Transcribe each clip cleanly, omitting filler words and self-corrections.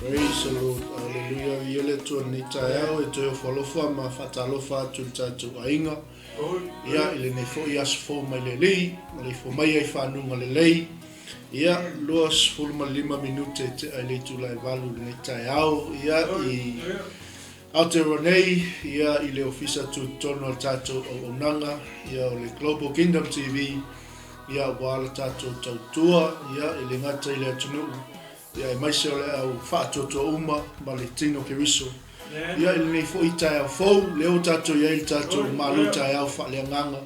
Praise the Lord. Hallelujah. Yele tu ni tayao e te folofa ma fatalofa tu tatu ainga. Ia ile ne fo ia fo mai le lei, le fo mai ai fa nunga le lei. Ia los fulma 5 minute te ai tu lai valu le tayao ia I Aotearoa ia I le ofisa tu tono tatu o onanga ia o le Global Kingdom TV ia wala tatu tautua ia I le ngata I le atunu ia mai se ole au whaatoto uma ma le tino ke riso. Ia I nei fo I tai au fau, leo tato ia I tato malu tai au wha le nganga.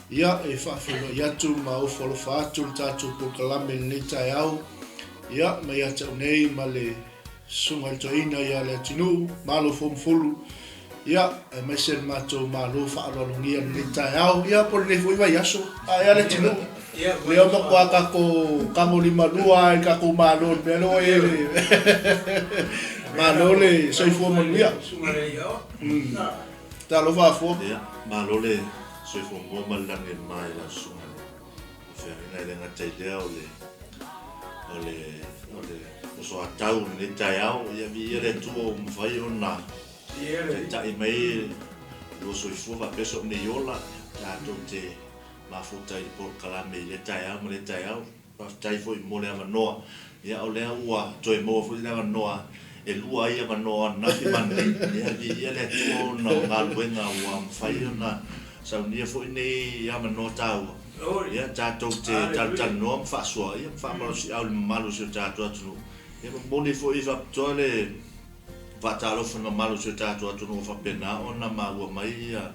Ia e whaafelo I atu ma au whalo whaatu le tato po kalame le nei tai au. Ia mai ata unei ma le sunga I toina ia le atinu, malo fomfulu. Ia e mai se mato malo whaalolongia le nei tai au. Ia po le nei fo iwa yaso, a ia le tinu. Leo mo kwa kako kamo lima lua I kako malo melo ele malo le sai fo manuia ta lo va fo malo le sai fo mo malange mai la suma fe ina le ngata idea ole so atau ni taiao ia vi ele tu mo fai ona ta I mai lo so fo va peso ni yola ta te ma futa I por kalame le taiao mo le taiao pa tai foi mo le manoa ia o le ua toi mo foi le manoa e lua ia manoa na fi mane ia vi ia le tu no ngaluenga ua fai ona sa unia foi nei ia manoa tau ia ta to te ta no fa so ia fa malo si au malo si ta to atu ia mo ne foi va to le vatalo fona malo se tato atu no fa pena ona ma ua mai ia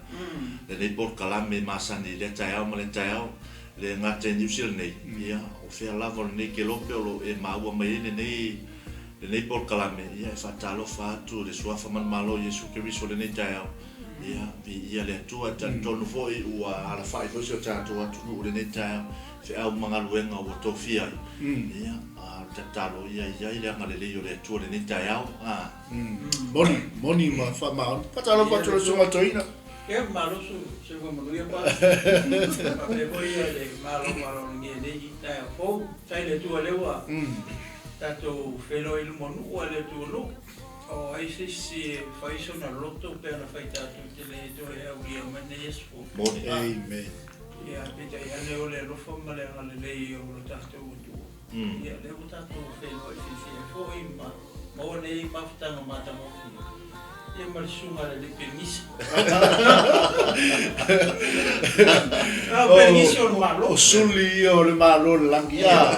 le nei por kalame masani le taiao ma le taiao le ngate New Zealand nei ia o fea lavo nei ke lope o e ma ua mai le nei por kalame ia e fatalo fa atu le suafa man malo Yesu Keriso le nei taiao ia vi ia le tua tonu foi ua ala fai foi se tato atu no le nei taiao fe au mangaluenga o tofia ia tatalo ia ile ngale le yo le tu le ni taiao moni ma fa ma fatalo fa tu so toina e malo se ko mo ia pa e voi le malo ni le taiao fo sai le tu le wa tato felo il monu o le tu lo o ai si fai sono lotto per la fai tato le tu e au ia ma ne yesu moni amen ia pita ia le lo fo ma le le yo lo tato ia le tato felo si foi ma mo nei maftanga mata mo ia ma sunga le permiso permiso malo o suli o le malo langia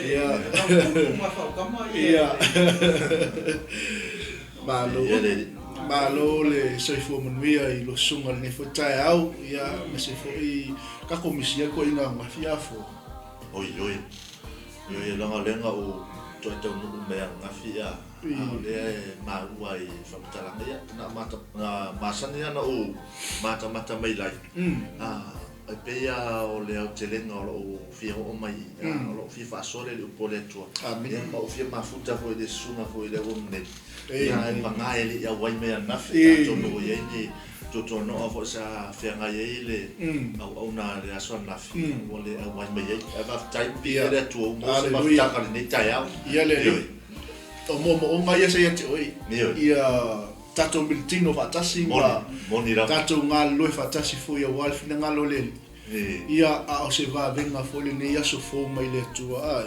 ia malo le sai fo manuia I lo sunga le fo tai au ia me se fo I ka komisia ko inga mafia fo oi longa lenga o to no me ngafia le ma ua I famtalanga ia na mata masani ana o mata mai lai e peia o le au telenga o fia o mai o fia fa sole le po le tua ma o fia mafuta foi de sunga foi le o ne ia manga ele ia wai me na fia to no ia ni to no of sa fia nga ele au na le aso na fia o le wai me ia va tai pia le tua mo se ma ta ka ni taiao ia le o mo nga ia se ia te oi ia tato miltino fatasi ma tato ngal lo fatasi fo ia wal fina ngalo le ia a o se va venga fo le ne ia so fo mai le tua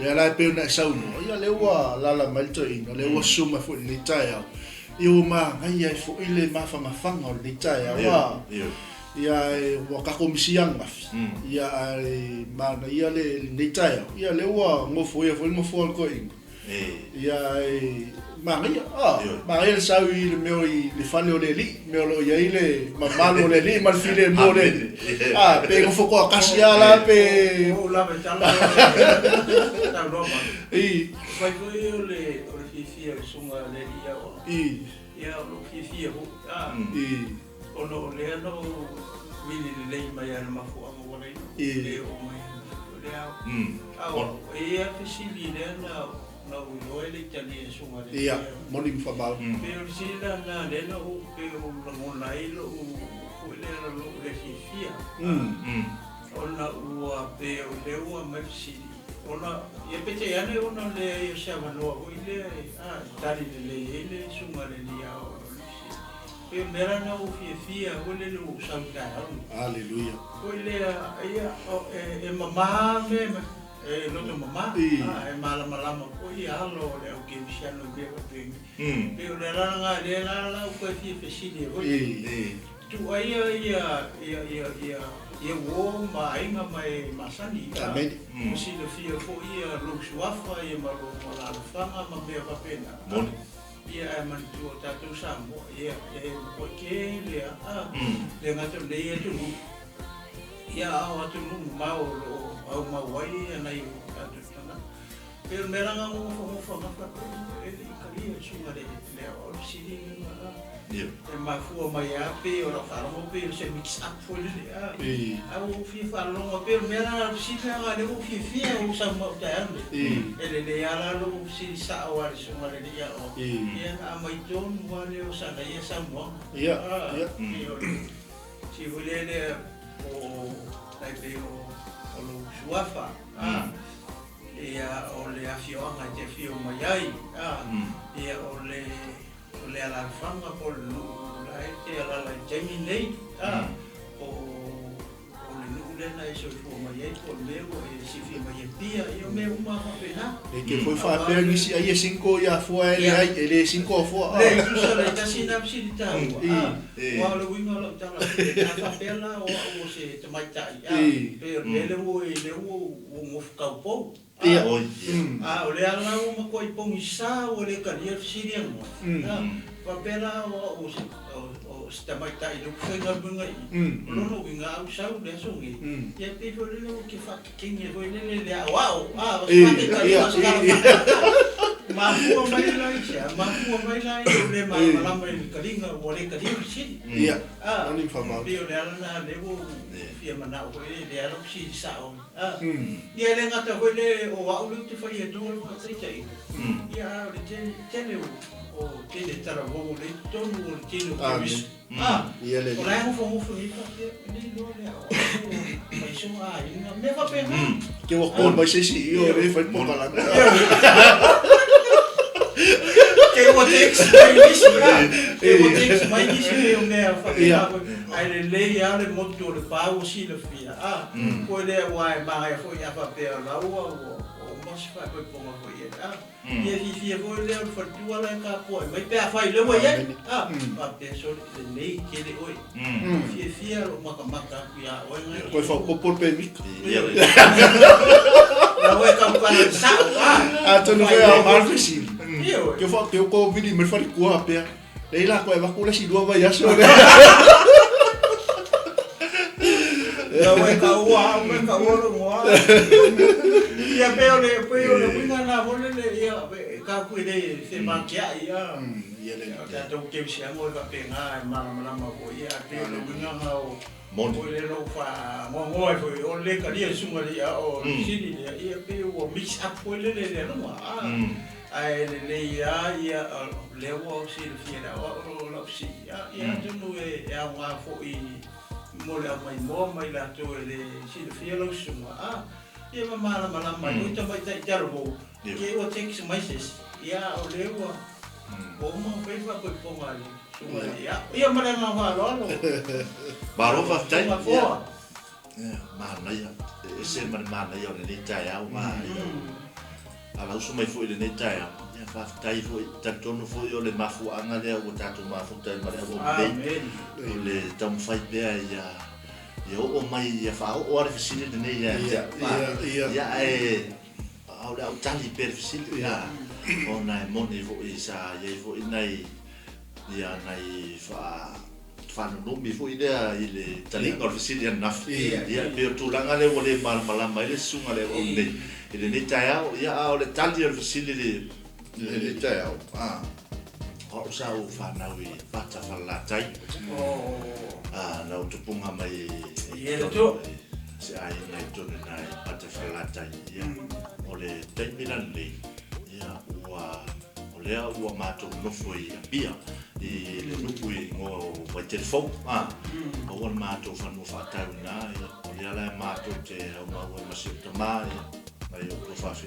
le ala pe na sauno ia le wa la malto ina le wa suma fo le taia io ma ia fo ile ma fa mafanga le taia wa ia wa ka komisianga ia ma ia le taia ia le wa ngo fo ia fo mo fo ko ing ia Maria Maria sawi le meu le fale o le li meu lo ia ile mamalo le li mal file mo le pe ko foko akasia la pe o la betala ta roma vai foi le fifia sunga le ia ia lo fifia o no le no mili le mai al mafu amo le o mai le ia fisili le na no ele tali sunga le ia moni fa ba pero si la le no pero no la ilo o le lo le fifia ona ua pe o le ua mai si ona ia pete ane ona le se manoa o ile tari le sunga le dia o pe mera na o fia o le lu sauta Haleluya. o ile ia e mama me loto mama e malama o ia alo le o ke misiano be o pe pe le ranga le la o pe fia o tu ia wo mai mai masani si le fia fo ia lu suafa ia malo la fanga ma be pa pena mon ia man tu tatu samo ia o ke le le ngato le ia tu ia o tu mau au mau wai na i tatu tana pero meranga mo fo ma pa e kali sunga le o si e mafua mai ape o la farmo pe se mix up foi le au fifa longa pe mera sita le o fifa o sa mo tande ele le ala lo si sa o ari so mare dia o ia a mai ton wale o sa ia sa mo ia si volele o dai pe o lo suafa ia o le afio anga te fio mai ai ia o le ala fanga por la este ala la jami nei o le na eso fo mai por lego e si fi mai pia io me uma pena e que foi fa per nisi aí 5 ya foi ele 5 foi le tu sa le tasina psita wa lo winga lo tala fa pela o se te mai tai pero le o mo ka po o le ala uma ko i pongi sa o le kalia siria mo pa pela o sta mai tai do foi na bunga no winga o sa o le so ngi e pe fo le o ke fa kinge foi le wow va ma fu mai lai le ma mai kalinga o le kalia si oni fa ma le ala le o fia mana o le ala si sa o ia le ngata foi le o au le te fai e tō ma taitai ia o le tele o tele tara o le tonu o le tele o kemis ia le o lai hofo ni pa ni lo le o mai so ina me va pena que o con vai se si io le fai po la que o tex mai disi o me fa ai le ia le moto le pau si le fia ko le wai mai fo ia fa pe la o mas fa ko po mo ia ia fi fo le fa tu ala ka po mai pe fa le wai pa pe so le ke le oi fia o maka ia o ngai ko fa por pe mi la wai ka pa sa tu no foi a marfisi que fa que o covid me fa ku a pe le la ko va ku la si do vai aso la wai ka lo mo ia pe o le winga na vole le ia ka ku le se mangia ia le ka to ke si amo ka pe nga mala ko ia pe le winga ha o mon le lo fa mo o le ka dia sunga ia o sini ia pe o mix up ko le no ai le ia le o si le fiera o lo si ia tu no e wa fo i mo le mai la to le si le fiera lo sunga ia mala mai o tamai tai tarbo ke o tex mais ia o le o mo pe fa ko pongali sunga ia mala na va lo baro fa tai ma na ia se ma na ia le tai au ma ala uso mai foi le tai ia fa tai foi tanto no foi o le mafu anga le o tato mafu tai ma o le tam fai be ia o mai ia fa o ora fisile de nei ia au le au tali per fisile ia ona moni vo isa ia vo nai ia nai fa no mi vo idea ile tali or fisile na ia per tu langa le o le malama ile sunga le o nei ile nei tai au ia au le tali or fisile le tai au o sa o fa na wi pata fa la tai na utupunga mai ia to se ai nai tonu nai pata fa la tai ia o le tai milan le ia o le ua mato no foi pia e le nuku i ngo vai telefon o on mato fa no fa tai na o le ala mato te o ma o ma se to mai mai o profafi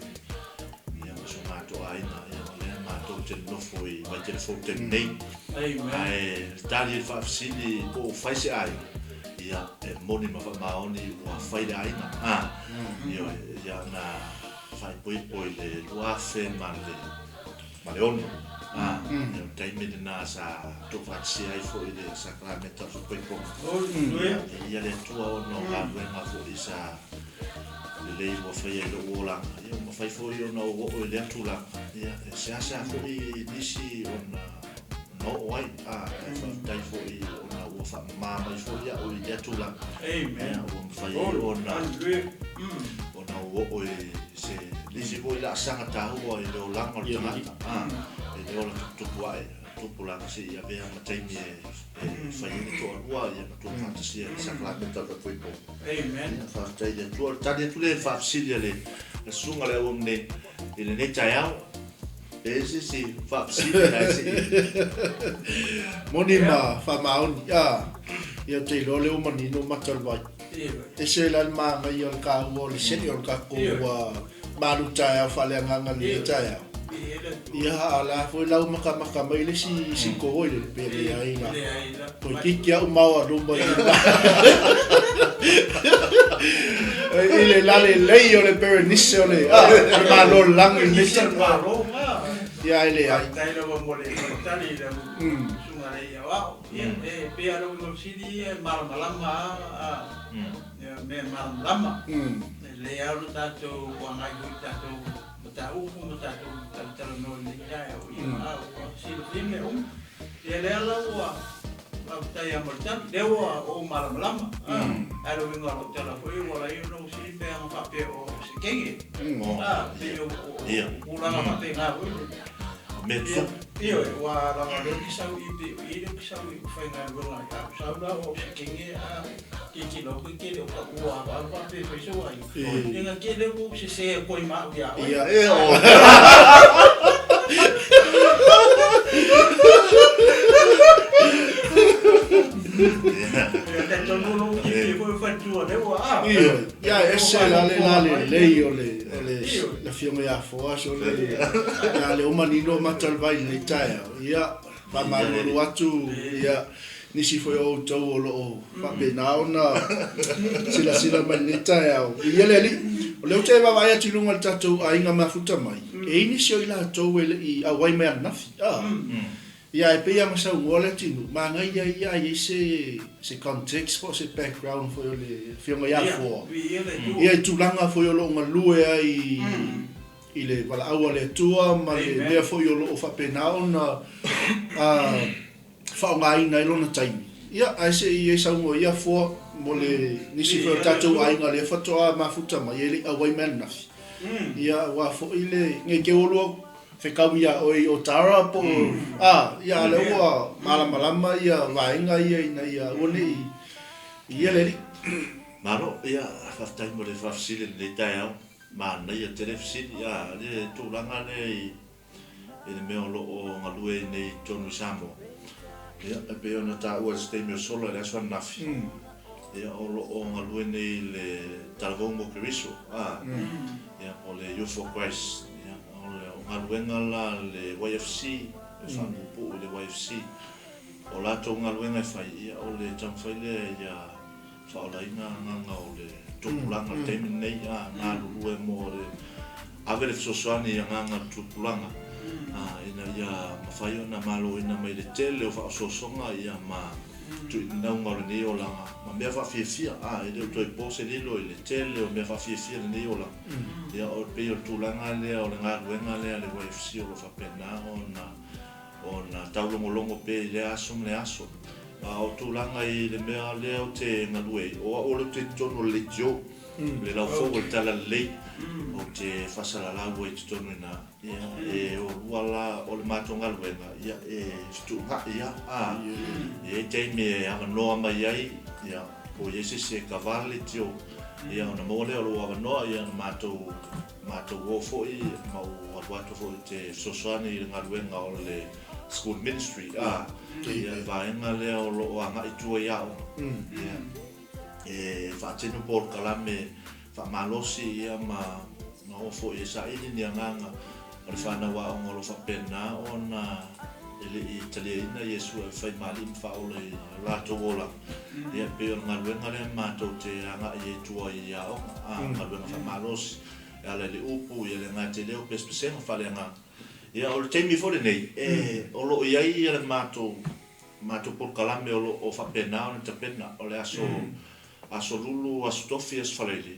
ia so mato aina ia le mato te lofo I mai te lofo te nei ai tali fafsili o faise ai ia moni ma fa maoni o faile aina ia na fai poi le luafe ma le ono ia taimi na sa to fatsi ai fo ile sakramento so poi po ia le tua ono la venga fo isa le mo fai lo ola ia mo fai fo io no o le atula ia se asa fo I disi ona no wai dai fo I ona o fa mama fo ia o le atula amen o fai ona ona o se disi fo la sanga ta o le ola o tanga le ola tupuai tupula si ia vea mataimi fai ni to rua ia to fantasia sakramento ka foi po amen fa tai de tu tadi tu le fa silia le sunga le omne ile ne taiao si fa silia si moni ma fa mauni ia te lo le mani no matal vai se la ma mai o ka o le se o ka ko ma lu taiao fa le nganga le taiao ia ala foi lau maka mai le si ko ile pe le ai la ko ki au mau ru mo ile la le o le pernice o le ma lo lang ni se ia ile ai tai lo mo le tali le sunga le ia wa pe alo no sidi malama me malama le alo tato wa ngai tato tahu tahu no ni ya o si lo tiene ya le ala wa tai amortan dewa o malama alo vengo a tela foi wala eu no si pe ang pape o si kenge yo ula ma pe nga me yo wa la ma do kisau I kisau foi nga wala ya sau la o si kenge ki no ki le o wa pape foi so ai nga ki le o si se ko ma ya ia ese la le le fiome ya fo so le ya le umanino matal vai le taia ia ba malu atu ia nisi foi o tau o lo pa pena ona sila mai le taia ia le o te va vai ati lunga tatu ainga mafuta mai e nisi o ila tau I awai mai nafi ia pe ia masa ngole tinu manga ia se context for se background for le fianga ia fo ia tulanga for lo ngalue ai ile wala awa le tua ma le for lo fa pena ona fa ngai na lo na time ia ai se ia sa ngo ia fo mo le nisi fo tatu ai ngale fa toa mafuta ma ile awai man na ia wa fo ile ngeke olo fe kawia o tara po ia le wa malama ia vainga ia ina ia oni ia le maro ia faftai mo le fafsile le taia ma na ia telefsile ia le tulanga le me lo o ngalue nei tonu samo ia pe ona ta o ste me solo le sua nafi ia o lo o ngalue nei le talgongo kriso ia o le youth for Christ ngaluenga la le YFC whanupu le YFC o lato ngaluenga whai o le tamwhaile ia whaolaina nganga o le tupulanga teimi nei ngā lulue mo le avere fsoswani ia nganga tupulanga ina ia mawhai o na malo ina mai le tele o whaososonga ia ma nau ngaro nei o langa ma mea whawhiawhia ele o toi pose lilo i le tele o mea whawhiawhia nei o langa ia o pe o tūlanga lea o le ngā ruenga lea le YFC o lo whapena o na taulongolongo pe le aso le aso o tūlanga I le mea lea o te ngalue o le te tono le jo le lau fōu le tala lei o te whasalalau e te tono ina ia o ruala o le mātou ngaluenga ia stuha ia teime amanoa mai ai ia o Iese se kavale tio ia ona mole o lo amanoa ia na mātou o fōi mau watu fōi te soswani I ngaluenga o le school ministry ia vaenga lea o lo anga itua iao ia whaatenu por kalame whamalosi ia ma o fo e sa ili ni nganga o fana wa o lo fa pena ona ele italiana Yesu e fai mali fa o le la to gola ia pe o ngaluenga le mato te anga e tua ia o ngaluenga fa malos ala le upu ia le ngate le o pespesenga fa le nga ia o te mi fo le nei o lo ia ia le mato por kalame o fa pena o te pena o le aso lulu aso tofi as farele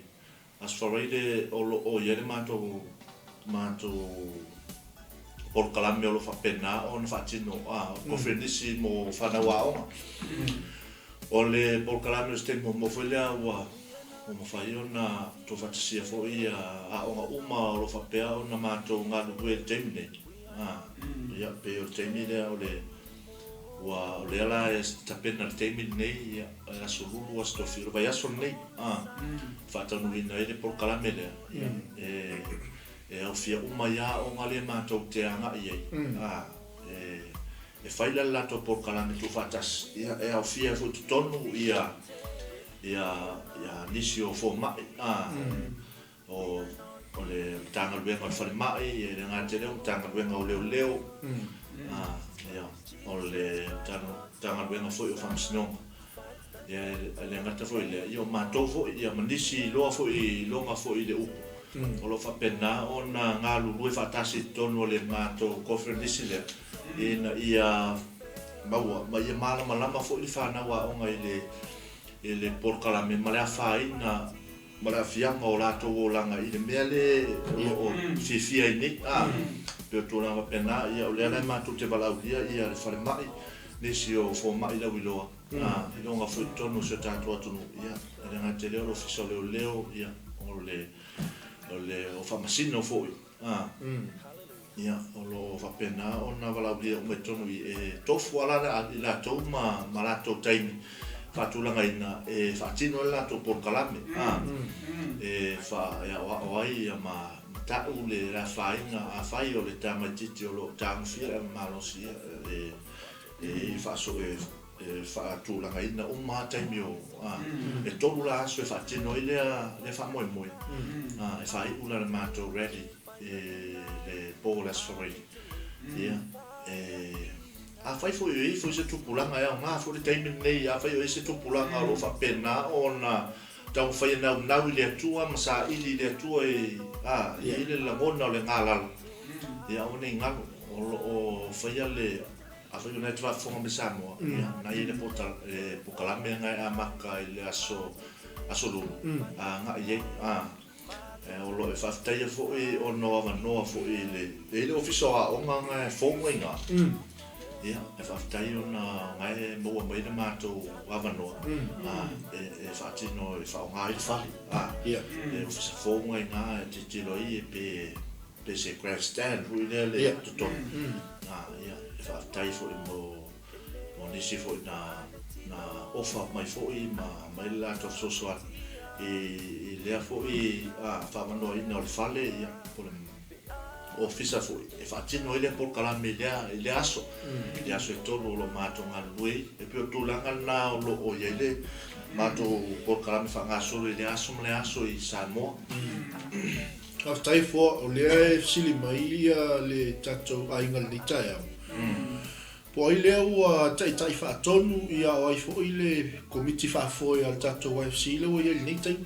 o ia le mato por kalame o lo fa pena o na fatino ko fenisi mo fana wa o le por kalame ste mo folea wa o mo fai ona to fatisia fo ia o uma o lo fa pea o na mato ngalu e temine ia pe o temine o le wa le ala sta pena temine nei a solulu a sto filo vai a son nei fata no ina ele por kalame le e o fia uma ia o ngale mato te anga ia e fai la lato por kalame tu fatas ia e o fia fu tonu ia nisio fo mai o le tanga luenga o fale mai e le ngate leo tanga luenga o leo ia o le tanga luenga foi o famsinonga ia le ngata foi le io mato foi ia manisi loa foi longa foi le upu o lo fa pena ona ngalu lue fatasi tonu le mato conference le ia maua ma ia malama foi fana wa onga ele por kalame mala faina mala fianga o lato o langa ile mele o fifia ni pe to na pena ia o le ma tu te bala dia ia le fale mai nisi o fo mai la wiloa longa foi tonu se tanto atu ia le na tele o official leo ia o famasino foi ia o lo fa pena ona bala dia o metonu e tofu ala la to ma la to time fatulanga ina e fatino la to por kalame e fa ya wai ma ta ule la faina a fai o le tama titi o lo tang fira malosia e fa so fa tulanga ina o ma taimio e tolu la so fatino ile le fa moi e fai ula le mato ready le polas for ia a fai foi se tupulanga ia ma foi time nei a fai se tupulanga lo fa pena ona tau fai na ile tua ma sa ile tua ile la bona le ngala ia ona ngalo o fai le a fai na tra fo me samo na ile portal pokalame nga maka ile aso lu nga ye o lo e faftai fo o no fo ile official o nga fo nga ia e faftai ona ngai mo mai na mato avano e fatino e fa ngai fali ia e official fo nga te lo i pe se grandstand hu ile to ia e faftai fo mo nisi fo na offer mai fo i mai la to social e le fo i fa mano ina o fale ia por officer fo e fatino ile por kalame le aso e tolo lo mato ngalui e pio tulanga na lo o ile mato por kalame fa ngaso le aso i samo aftai fo o le sili mai le tato aingal ni taia po ile o tai fa tonu ia o fo ile committee fa fo ia tato wa sile o ile ni tai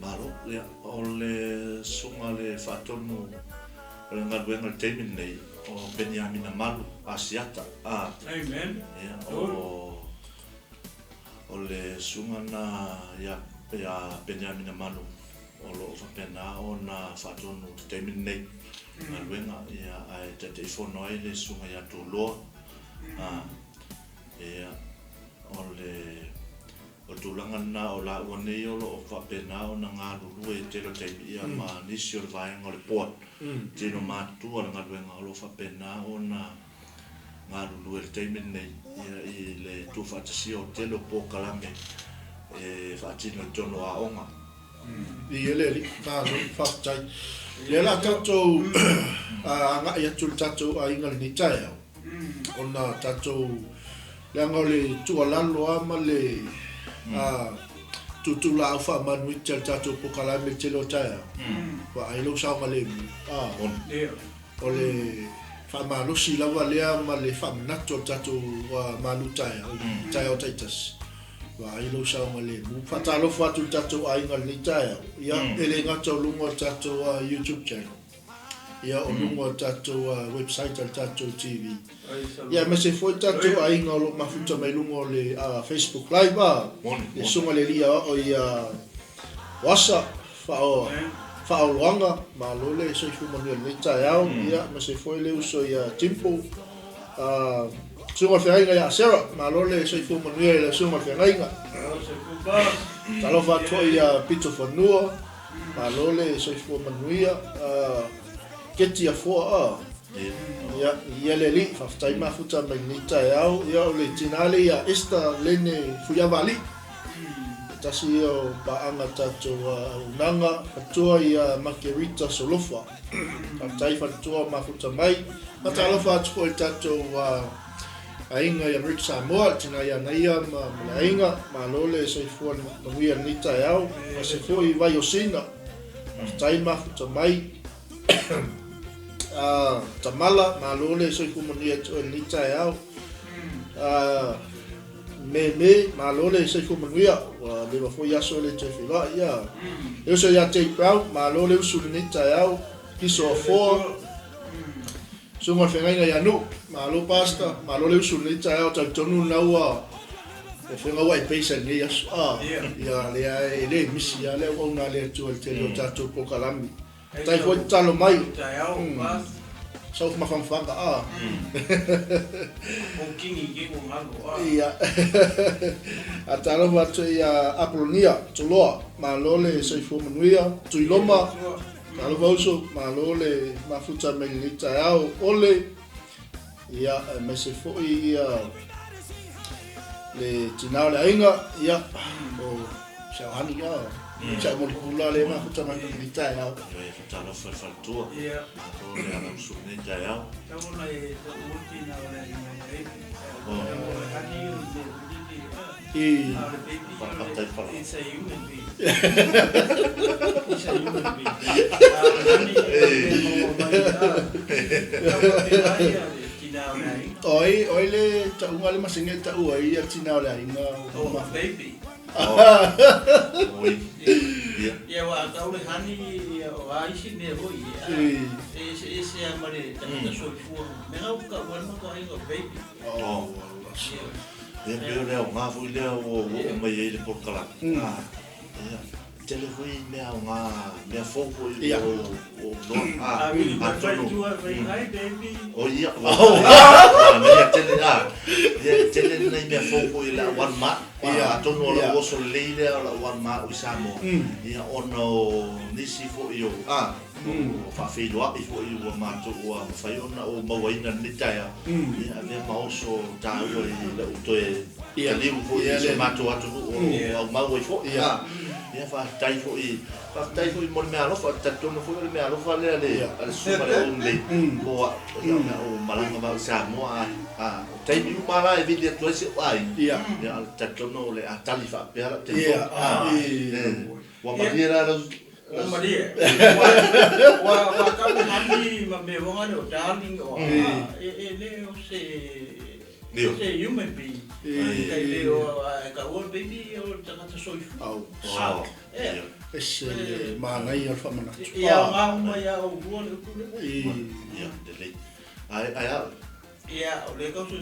malo le ole sunga le fa tonu le ngaluenga le temin nei o Benjamin Malu asiata amen ia o le sunga na ia Benjamin Malu o lo fa pena ona fa tonu temin nei ngaluenga ia ai te fono ai le sunga ia to lo ia o tulanga na o la o nei o lo fa pena ona ngalu e te lo te ia ma nisi o vai ngol port te no matu o ngaluenga o lo fa pena ona ngalu e te nei ia i le tu fa tsi o te lo po kalame e fa tino tono a onga ele fa tai le la tato anga ia tul tato aingal ni taia ona tato le angole tu alalo ama le tutula fa manu tel tato pokala me telo taya wa ai lo sa male ole fa manu si la valea male fa nato tato wa manu taya taya taitas wa ai lo sa male mu fatalo fa tu tato ai ngal ni taya ya ele ngato lungo tato wa YouTube channel ya lungo tato wa website tato TV ya me se foi tato ai ngalo mafuta mai lungo le Facebook live ba e sunga le lia o ya wasa fa o longa ma lo le so fu mo le taya ya me se foi le uso ya tempo sunga fe ai ya sera ma lo le so fu mo le sunga fe ai nga talo va to ya pito for no ma lo le so fu mo ya keti a fo ya le li fa tai ma futa mai ni taya ya le tinale ya esta lene fuya vali tasi o ba anga tato unanga fatua ia makerita solofa tai fatua ma futa mai matalo fa tu tato ainga ya Rick Samoa tina ya naia ma ainga ma lole se fuan nuia ni taya se foi vai osina tai ma futa mai tamala malole so kumonia ni taya me malole so kumonia wa le fo ya so le te fila ya yo so ya take out malole so ni taya piso fo so mo fenga ya no malo pasta malole so ni taya ta tonu na wa e fenga wa pesa ni ya ya le misi ya le ona le to te lo tato ko kalami tai foi talo mai so ma fanfanga o kingi ke mo ngalo ia atalo va to ia apolonia to lo ma lole so fu manuia to iloma talo va so ma lole ma futa melita ao ole ia me se fo ia le tinao la inga ia o shawani ya cha mo kula le ma futa melita ao talo fa tua ko le ana sunne taya tamo e multi na ora it's a human being. It's a human being. Oi le ta unga le masinga ta ua ia tina ola inga ma baby. Oi. Ya wa ta ule hani o aisi ne hoi. Ese amare ta so fu. Me ha ka wa ma ko ai baby. Dia leo ngā fui leo o mai ele por kala. Tele fui mea mea foko i o no. O ia. Mea tele tele nei mea foko i la one mat. Tono la oso leile la one mat i Samoa. Ia ono nisi fo i o. Fa filo a fo i o mato o fai ona o mawaina nitaya. Ia me maoso ta o i la utoe. Ia liu fo i se mato atu o mawa fo. Ia fa tai fo i mo me alofa tatono fo me alofa le suma le onde. O malanga ba Samoa tai mi mala e vidi to ese ai. Ia tatono le atali fa pera te. Wa mariera Maria. Wa kamu mami me vonga no darling o le o se human being. Kai le o ka o baby o tata so. Esse manai al famana. Ya ma ya o buon o kule. Ya dele. Ai ya o le ka so.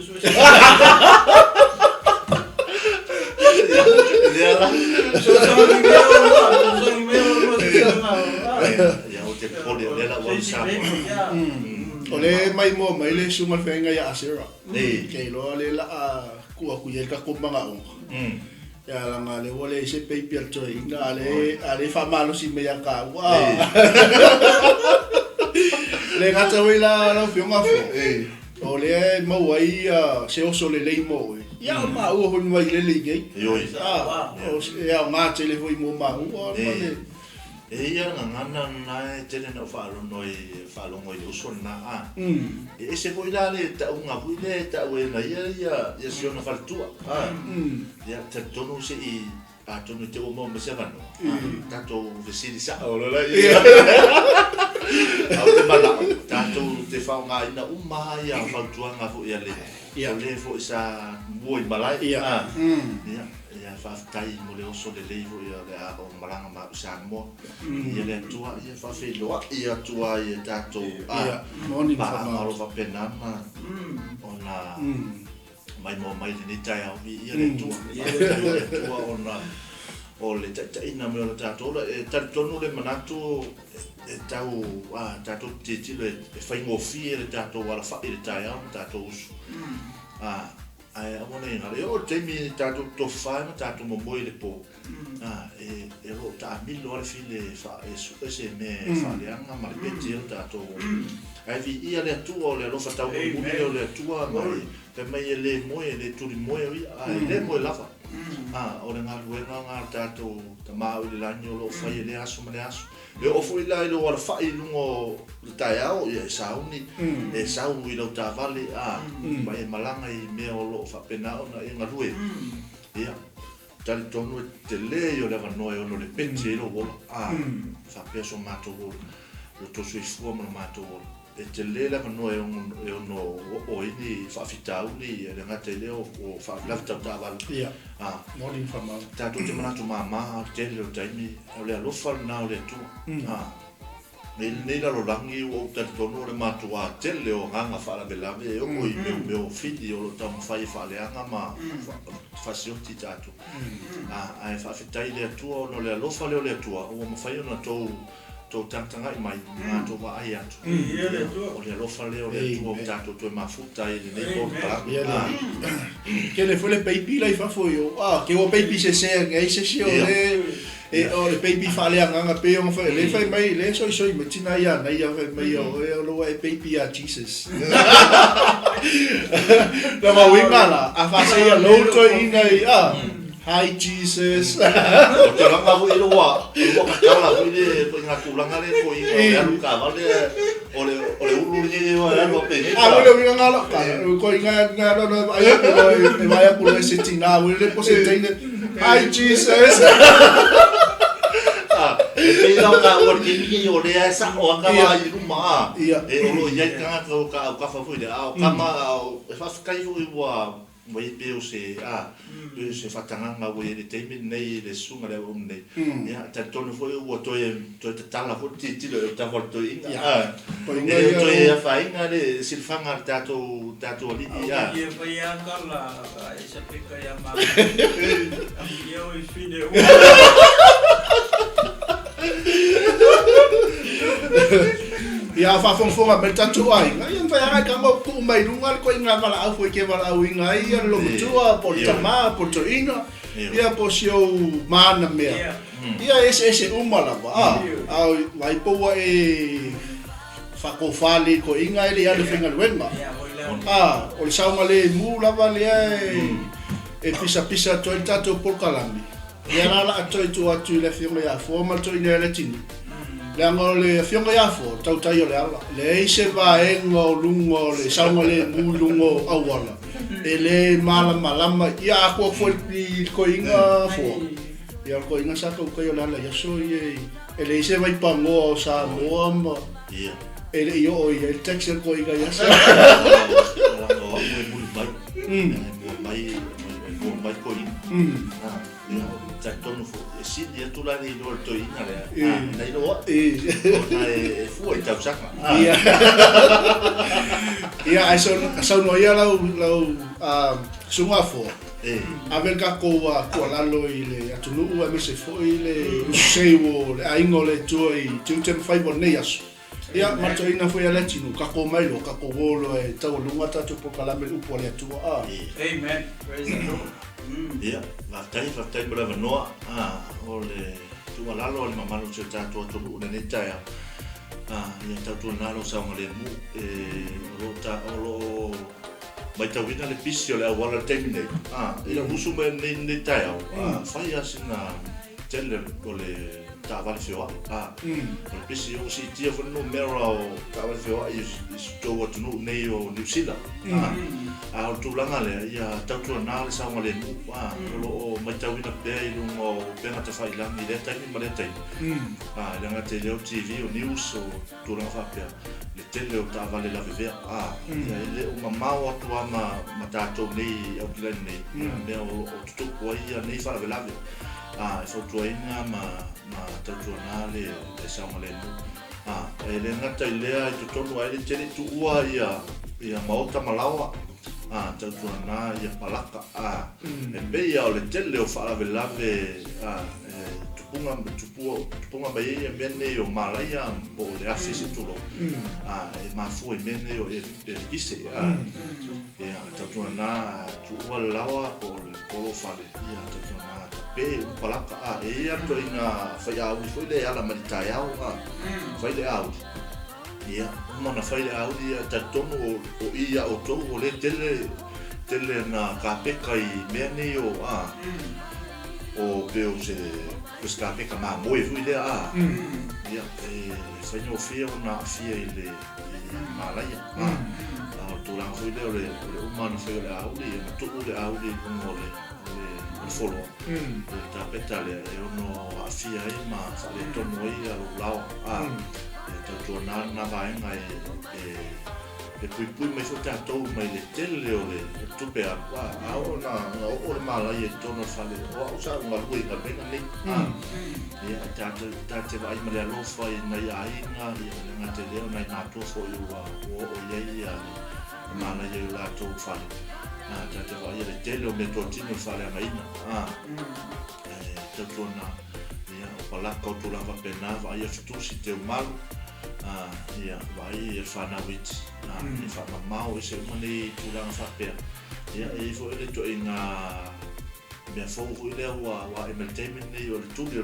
Ole mai mo mai le sunga fenga ya asera. Ke lo le la ku ye ka ko manga o. Ya la ngale ole se paper to inga ale fa malo si me ya ka. Wa. Le ngata wila la fioma fo. Ole mo wai se o so le mo. Ya ma o ho mai le le ngai. Yo. Ya ma tele foi mo ma o. Ia ngana na tele na falo noi uso na e se foi la le ta unha buile ta we na ia se ona faltua ia te tono se tatou no te o mo se vano tatou vesili sa o la au te mala tatou te whaunga ina umai a whautuanga fo ia le le fo isa moi malai ia whaftai mo le oso le leivo ia le a o maranga ma sa mo ia le tua ia whawhiloa ia tua ia tatou moni pa alo whapenama ona mai mo mai ni tai au ia le tua ona o le taina me o tatou e tonu le manatu e tau tatou titilo e whaingo fie le tatou wala wha le tai au tatou usu ai amona ina le o teimi tatou tofai ma tatou momoi le po e ro ta milo le file fa e su se me fa le anga ma le peti tatou ai vi ia le tua le lofa tau mo le tua mai pe mai le moe le turi moe ai le moe lava o le ngā luenga ngā tātou ta māu le langi o lo whai le aso ma le aso e ofo i lai lo wala whai lungo le tai au e sauni e sau i lau tā vale mai e malanga i mea o lo whapena o na e ngā lue ia tali tonu e te le o le wanoe o no le peti e lo wola whapea so mātou o lo tosu i fua mana mātou o e te le la no e no o ini whawhitau ni e ngā te leo o whawhilawhitau tā wala morning whamau tātou te manatu māma te leo taimi o le alofa na o le tua nei la rolangi o tali tono o le mātua te leo nganga whaarabelawe e o i meo whiti o lo tamu whai whaaleanga ma whasioti tātou ai whawhitai le atua o no le alofa leo le atua o mawhai o na tou tau tangtanga i mai mātou wa ai atu. O le alofa leo le atu o tātou toi mafuta i le nei bōru tāku. Ke le fwele peipi lai whafo i o, ke o peipi se sea ngai se si o le, o le peipi whalea nganga pe o mwhai, le whai mai, le soi me tina ia, nei a whai mai o, e o loa e peipi a Jesus. Na mawinga la, a whasei a louto i nei, Hi Jesus. Te ranga fu i roa. O ka kala fu i ngā kulanga le ko i alu ka vale o le uru ni o alu pe. Wale winga ngala ka. Ko i ngā no ai ko e vai a pula se tina, wale le po se tine. Hi Jesus. E la ka o ki ni o le sa o ka va i ruma. E o lo ia ka ka fa fu i a ka ma e fa kai fu i wa mai pe o se se fatanga o le temi nei le sunga le o nei ya ta tonu foi o to te tala fo ti le ta volto inga to e fa inga le silfanga tato ali ya e foi a kala esa peka ya ma eu e fine ia whafonga me tatu ai. Ia whai ai ka mau ku mai runga ko inga wala au foi ke wala au inga ia lo tua po tama po to ina. Ia po sio mana mea. Ia ese umala ba. Au vai po e whakofali ko inga ele ia le whinga luenga. O le saunga le mu lava le e pisa to el tatu por kalami. Ia nala atoi tu atu le whiunga ia formal to ina le tini. Le anga le whiunga ia fo, tau tai o le ala. Le eise va enga o lungo, le saunga le mu lungo awala. E le malama, ia ako fo i ko inga fo. Ia ko inga sa ko kai o le ala, ia so i e le eise vai pango sa moa ma. E le i o i e texel ko inga ia sa. Mai ko inga. Ta tonu fo si dia tu la ni do to ina le nei do na e fu e tau saka ia ai so no ia lau sunga fo a ver ka ko lalo i le atunu u me se fo i le useiwo le aingo le toi tu tem fai nei aso ia ma to ina fo ia le tinu ka ko mai lo ka ko volo e tau lunga tatu po kala me upo le tu amen praise the Lord. Ia, vatai brava noa o le tualalo o le mamalo se tātua tolu una nei taia ia tātua nalo saunga le mu o lo mai tauina le pisi o le awala temi nei ina musu me nei taia whai asina tele o le ta'avale feoa'i o le pisi o si'itia foi numera o ta'avale feoa'i i tou atunuu nei o New Zealand a o tulaga lea ia tautuanā le sauga lenu o lo'o maitauina pea i luga o pega tafailagi i lea taimi ma lea taimi le agate lea o TV o news o tulaga fa'apea le tele o ta'avale lavevea ia le o mamao atu ma tatou nei aukilani nei mea o tutupu ai ia nei fa'alavelave e fautuaina ma tautuanā le sauga lenu e le gata i lea i totonu ai le tele tu'ua ia maota malaoa tautuanā ia palaka e peia o le tele o fa'alavelave tupunga mai ai mea nei o malaia po le afi se tulo e mafua i mea nei o e ise ia tautuanā tu'ua le lawa po le polo fale ia tautuanā pe palaka e ia toina fai au foi le ala maritaiao fai le au ia mana fai le au ia tatonu o ia o tou o le tele na kapeka i mea nei o peo se kapeka ma moe fui le ia fai no fia ona fia i le malaya o tulaga fui le o le umana fai o le au ia matu'u le au le le folo tapeta le ono afia ai ma le tonu ai a lo lao tautuanā na vaenga e puipui mai fo tātou mai le tele o le tupe a o le malai e tono fale o sa unga lui ka pena nei ia tātou vai ma le alofa i nei ainga i le ngate leo nei mātua fo i o iei a malai e lātou fale tātou vai le tele o me tōtino fale anga ina tautuanā ia o palaka o tulaga pena vai e fitusi te umalu ia vai e whanawiti e whamamau e se umane tulaga whapea ia e fo ele toʻiga mea fou hui lea ua entertainment nei o le tuli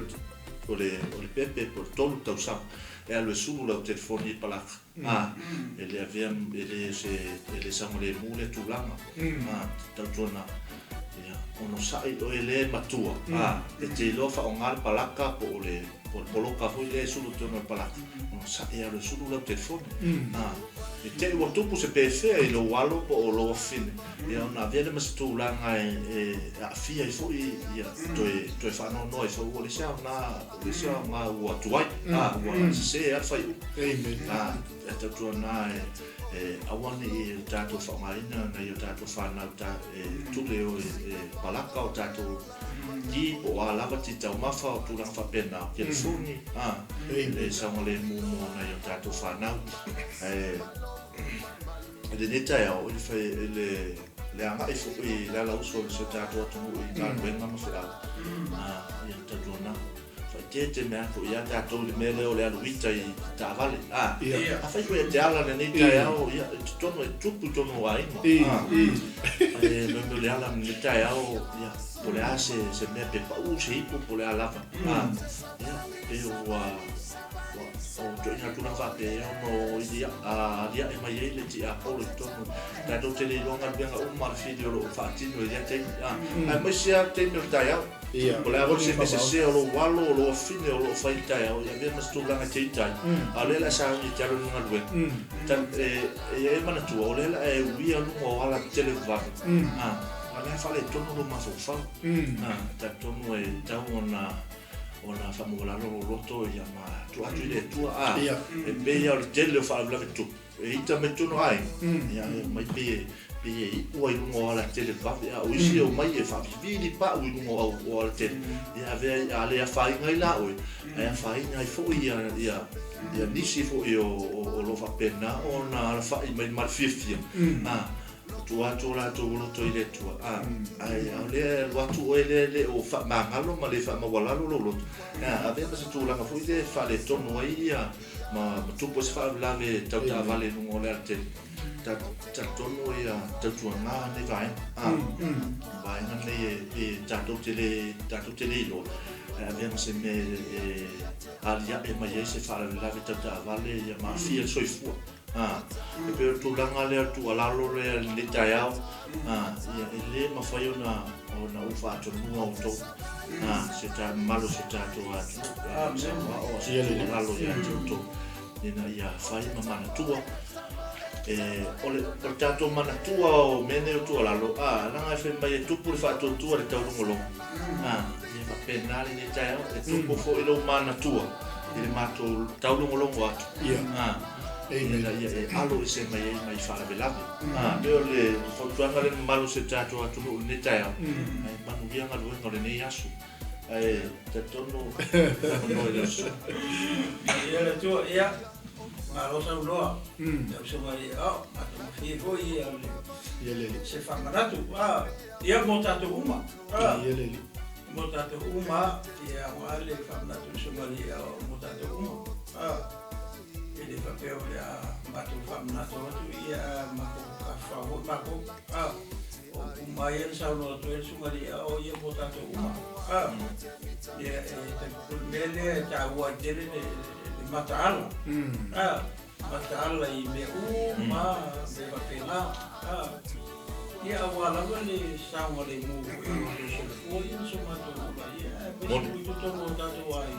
o le pepe o le tolu tausaga e alu e sulu lau telefoni i palaka e le avea e le sauga lemu le tulaga tautuana ia ono saʻi o e lē matua e te iloa fa'aogā le palaka po o le poloka foi le sulu tonu le palaka ono saʻi alu e sulu lau telefoni e te ua tupu se pefea i lou alo po o lou afine ia ona avea le masitulaga e a'afia ai fo'i ia toe fa'anoanoa ai fo'i ua le seaogā ua atu ai ua sesē ale fai'u e tautuanā auani i tātou whaongaina na i o tātou whanau tule o palaka o tātou ki po a lava ti tau mawha o tūranga whapena o telefoni le saunga le mumo na i o tātou whanau le neta e au i whai le anga i fuku i le ala uso le se tātou atungu i tātou wenga ma whiau i o tātou na te mea ko ia tātou le mea leo le aluita i tāwale a whai koe te ala le nei tai au ia tono e tupu tono a ingo me le ala le tai au ia po le a se mea pe pau se hipo po le a lava ia pe ua o joina tuna whape ono i ria e mai eile ti a polo i tono tātou te le longa benga umar whidio lo whaatino i ria te ai mai sea te mea tai au po le a se se o lo walo o lo fine o lo whaitai au ia mea mastulanga te itai a le la sa i te alo nunga lue e mana tua o le la e uia lunga o ala tele vave a le whale tono lo mawhau ta tono e tau ona whamugolalo o roto ia ma tu atu i le tua e pea o le tele o whaablave tu e ita me tono ai ia mai pea i ua i lunga o ala tele vave o isi o mai e whawhiwiri pa u i lunga o ala tele ia vea a lea whainga i la oi a whainga i fo ia nisi fo i o lo whapena o na ala whai mai marfifia tua la tu roto i le tua ai au le watu o le o mangalo ma le mawalalo lo roto a vea se tu langa foi le fa le tono ai ia ma tu pos fa lave tau ta vale no o le arte ta tono ia tu nga ne vai vai na le ta to tele lo a vea se me alia e mai se fa lave tau ta vale ia ma fia soifua e pe tu langa le tu ala lo le taiao ia ele mafai ona ufa to no auto se ta malo se ta to atu o se le malo ya to ina ia fai mama na tua ole tato mana tua o mene o tua lalo langa fe mai tu por fa to tua le tau ngolo ia va penale ne taiao e tu po fo ile mana tua ile mato tau ngolo atu ia alo se mai fala belave le fotuanga le malo se tato atu ne taiao ai manu via ngalo ngole ne yasu ai te tono no ile so ia le tua ia malo sa uloa eu se vai mato fi foi ia le se fa maratu ia motato uma ia le motato uma ia wale fa maratu se vai motato uma ele papel ya mato fa maratu ia mako ka fa mako uma ia sa uloa to ele sumari ia motato uma ia mele ta wa dele matala matala i me uma me va pena ia wala le sango le mu so foi so mato ia me tu to no tanto ai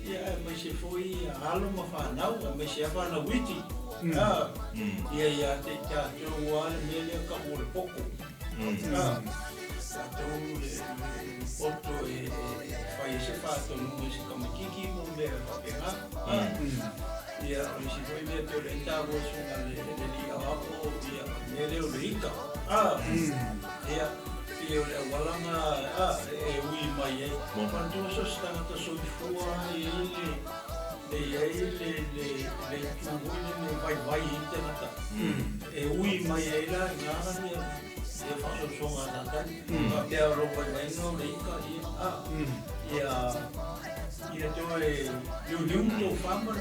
ia me se foi alo ma fa nau me se fa na witi ia te ta to wala me le ka mo poco to otto e fai se fatto non si come kiki non deve pena ia si poi mi tornavo su le lì abajo ia nere o rica ia io le walanga e ui mai quando so stata so di fuori le vai internet e ui mai la ngana ia faccio songa tanta ia roba mai no rica ia to e to fama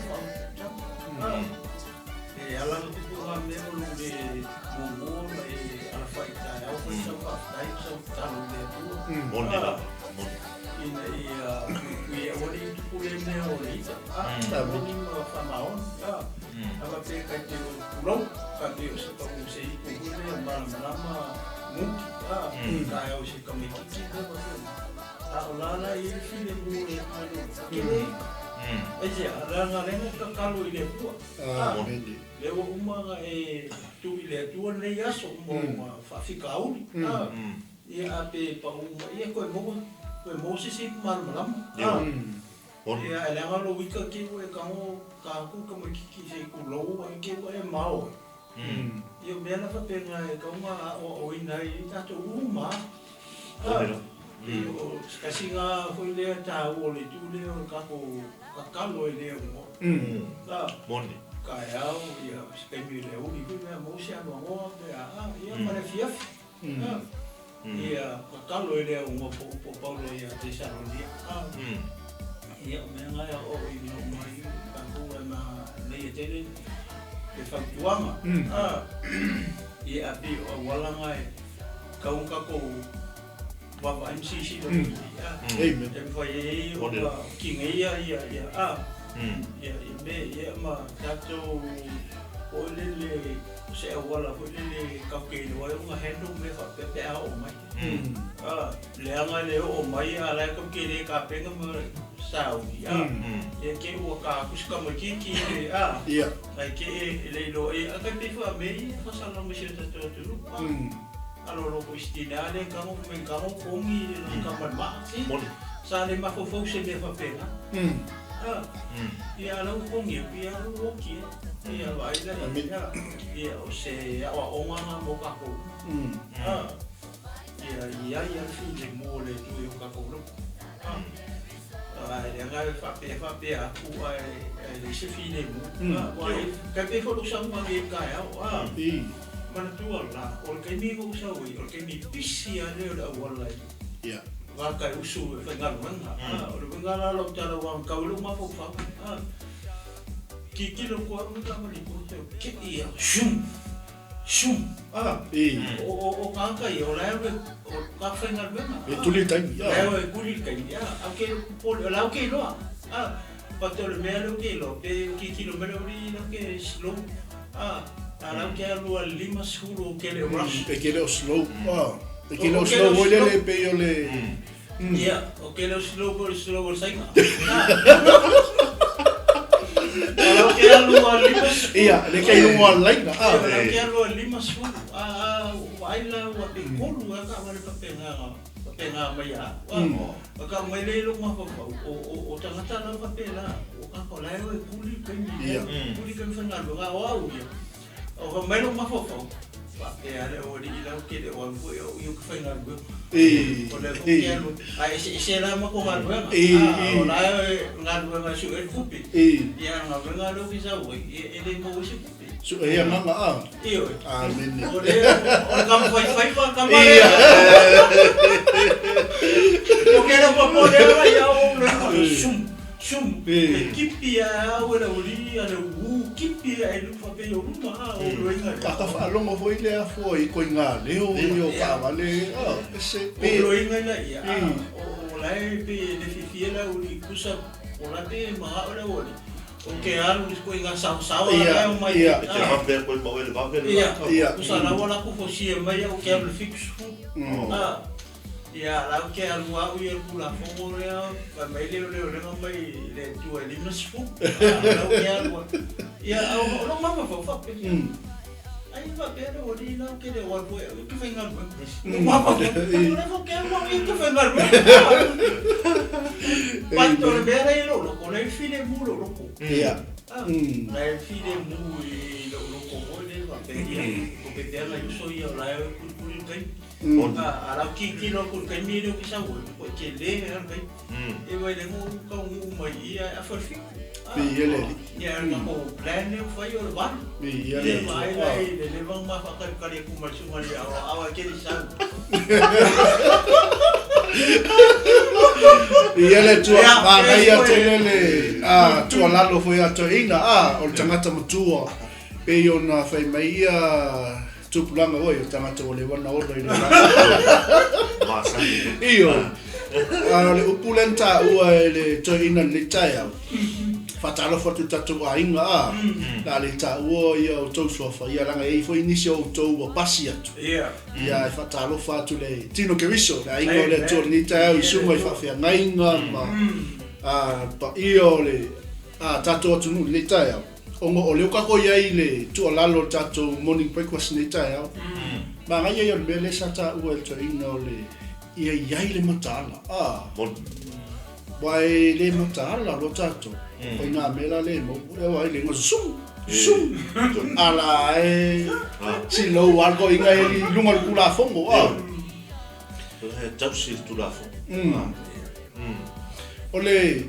e ala no tipo a mesmo de mumu e ala faita eu fui só dai só talo de tu monela ia ori tu le me ori boni ma fama on aba pe ka te lo ka te o se pa mo se i ku le ma ka eu se ka me ki olala i fine mu e alu kile eja ranga lenga ka kalu ile pu le uma e tu ile tu ne yaso mo fa fika uli ia ape pa uma ia ko mo si mal malam ia lenga lo wika ki e ka ku ka mo ki se ku lo ki e mau ia mena fa pena e ka uma o ina i tato uma kasinga foi le ta o le tu le ka ko kakalo le mo moni ka au ia spemi le o ni me mo sia no mo ia mare fiaf ia kakalo le mo po Paulo ia Tesalonia ia me nga o i no mai ka ko na le tele le fatuama ia api o wala ngai ka un ka ko Baba MCC do amen e foi o king ia me ma tato o le se wala o le ka ke no e unha hendo me fa pe o mai le anga le o mai ala ka ke le ka pe no saudi e ke o ka kuska mo ki ai ke le lo e ka pe fa me fa sa no me se tato allora quistinale kamo men kamo kongi no kamar sale ma fofo se me fa pena ia lo kongi ia lo ki ia vai da ia o se a oma mo ka ko ia fi mo le tu yo ka ko lo le nga fa pe a ku le se fi le mo ka pe fo lo sa mo nge ka ya mana tua la o ke mi go sa wi o ke mi pisi ale o wala ia va ka usu fe ngal manga o le ngala lo tala wa ka lu ma fo fa ki lo ko mo ta mo li ko ke ia shum o ka i o la o ka fe ngal manga e tu le tai ia o ku li kai ia a ke po la o ke lo pa to le me lo ke lo pe ki lo me lo ri lo ke slow Alau ke alu al 5 ke le rush. E ke le o slow. E ke le o slow o le pe o le. Ia, o ke le o slow sainga. Alau ke alu al 5. Ia, le ke alu al laina. Alau ke alu al 5. Aila wa pe kolu ka wale papenga. Papenga mai a. Ka mai le lo ma o tangata na papela. O ka ko lai o puli ka ni. Puli ka fanga lo ga wa o. O mai lo ma fofo. Pape ale o di la ke de o yo ka fanga lo. O le ke alu. Ai se la ma ko ga lo. O la ngalo nga su e kupi. Ia nga nga lo ki sa o. E le mo se kupi. So e nga nga Iyo. Amen. O kam fai pa kamare. O ke na po le ya o le sum. Kipi ya o le uri ale u kipi e lu fa pe o ma o lo inga. Ka fa longo foi le a foi ko nga le o yo ka vale. Se O lo inga na ya. O la e pe de fifiela uri kusa o la te ma o le o. O ke alu ko inga sa la o mai. Ke ma pe ko mo le ba pe. Ia. Kusa la wala ko fo si mai o ke alu fix fu. Ia, la ke alu au ia kula fongo le ka mai le mai le tu e limas fu. La ke alu. Ia, o lo mama fa. Ai va pe o di la ke de wa fu ke fa ngal. Mama ko le ke mo ke fa ngal. Quanto le bere lo con le file muro lo. Ia. La file mu lo ko le va pe dia. Ko pe dia la so ia la ku kai. Ala ki no kun kai mi ki sa wo ko ke le kai. E vai le mo ka mai ia a fa fi. Ele. Ia na ko plan le fa yo ba. Ele. Ai le vang ma fa ka ka ku ma chu ma ia awa ke di sa. Ele tu ba na ia tele tu ala lo foi a toina o tangata matua pe yo na fai mai tu pulanga oi tangata o le wana o le Ma sa io le upulenta ua le toina le taia fatalo fotu tatu ainga la le ta ua ia o tau sofa ia langa e foi inicio o tau o pasi atu ia fatalo fatu le tino keriso la ingo le tu ni taia i suma i fafia ngainga ma pa io le tatu atu nu le taia ongo o leo kako iai le tu alalo tatu morning breakfast ni taia ma ngai ia mele sata ua le toina o le ia iai le matala Wai le matala lo tato. Wai nga mela le mo wai le sum ala si lo algo inga e lunga le kula fongo Tau si tu la fongo. Ole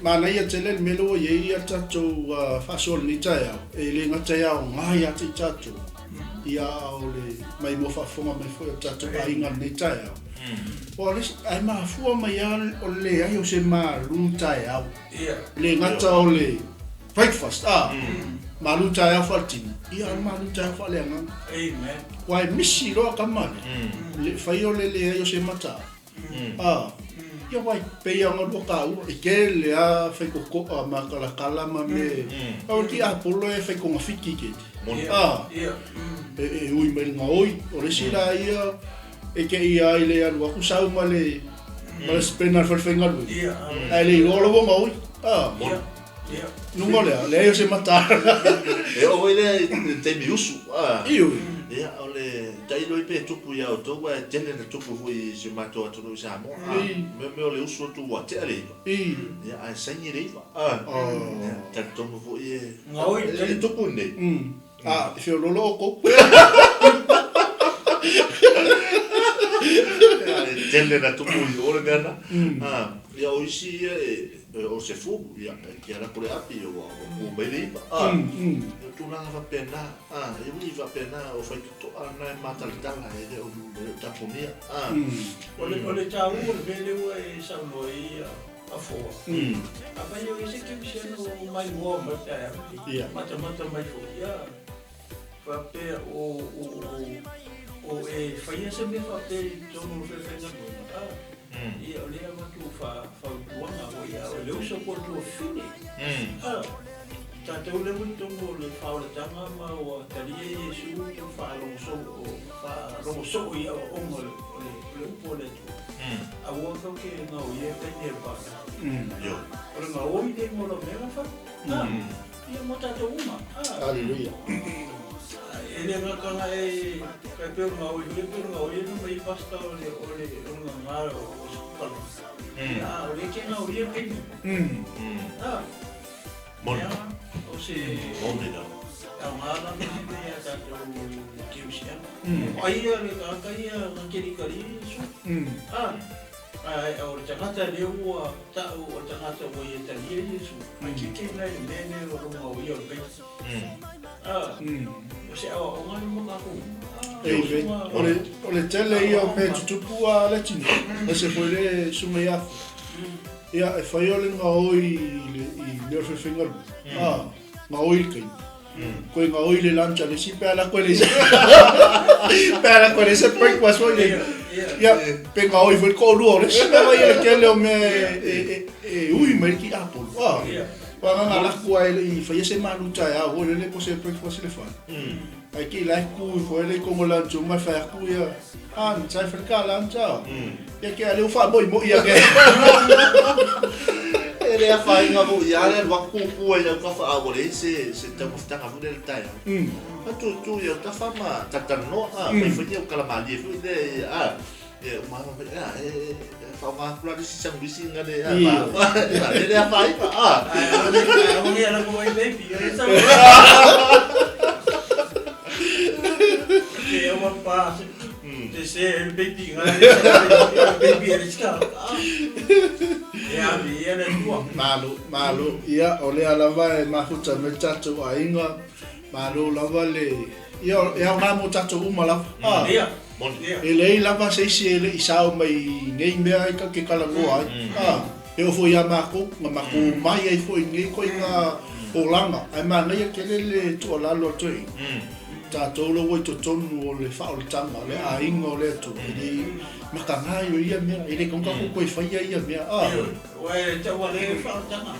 mana ia tele melo ye ia tato fasol ni taia e le nga taia ngai ati tato ia ole mai mo fa fonga mai fo tato inga ni taia Ole ai ma fu mai ole ai o se ma luntai au. Le ngata ole breakfast ma luntai au fatina. Ia ma luntai au fale nga. Amen. Wai misi lo kamane. Le fai ole le ai o se mata. Ia wai pe ia ngo ka u e ke le a fai ko ma kala ma me. Au ti a polo e fai ko ngafiki ke. E ui me nga oi. Ole sila ia e ke ia ile alu aku sau male spena falfenga lu ai le lo lo mo nungo le yo se matar e o ile te miusu io ia ole dai lo pe tupu ya to wa tene de tupu fu se mato to no sa mo me ole usu tu wa te ale ia ai sanyi le ta to mo fu e ngoi te tupu ne se lo loco tele na tupu i ore gana ia o isi o se fugu ia ki ana pole api o mele tu nanga va pena e ui va pena o fai to ana matalitanga e o taponia ole tau o vele o e sa no ia a fo a vai o ise que me mai mo mata mai fo ia va pe o e fai ese me fa pe tono fe na ia ole ma tu fa buona o ia o le uso por lo fine Tātou le witongo le whaoratanga ma o taria Iesu o whaalongo so ia o ongo le upo le tu. A ua kau ke ngau ia kai ne pāna. O le ngau oi te mora mea wha. Ia mo tātou uma. Hallelujah. E le ngakanga e kai peo ngau i le peo ngau ia numa i pasta o le runga ngāra o sukupalo. O le ke ngau ia kai ne. Mona. O se... Mona. Au ngāra me a tātou kiusia. O aia le kākai a ngakeri kari su. O le tangata leo ua tau o tangata o i e talia Iesu. Ai kike nei mene o runga o ia o peti. O se awa o ngani mo kako. O le tele ia o pe tutupu a le tino. E se foi le sunga i afu. Ia e whai o le ngā oi i leo whewhengaru. Ngā oi kai. Koe ngā oi le lancha le si pēla koe le se. Pēla koe le se breakfast foi le. Ia pe ngā oi foi kōrua o le si mewa i le kele o me e ui mai ki apolo. Wanga ngā lakua i whai se maruta e au le po se breakfast le whai. Ai ki lai kui foi le kongo lancha mai whai aku ia. Ni tai whaka lancha. Ia ke a leo wha moi ia ke. E rea whai ngā mo ia rea wakupua i au kawha awore se te mawhitanga fune le tai. Tu i au tawhama tatano, mai whai au kalamani e fui le, e umama me, whao ngā kulari si sangwisi ngā le, e rea whai pa, Ongi ala ko ai baby, e sa ke o pa te se el baby ngā le baby e ska. Ia le tua. Malo, ia o le alava e mahuta me tatou a inga. Malo lava le, ia ngā mo tatou uma lava. Ia. E lei lava seisi e le isao mai ngei mea i ka ke kalagoa ai. E ofo ia mako, ngā mako mai ai fo i ngei koe ngā olanga. Ai mana ia kele le tua lalo atoi. Tatou lo wai to tonu o le whaoletanga, le a inga o le atu. Makangai o ia mea, e le kongkako koe whaia ia mea. Oe, te ua le whaotanga.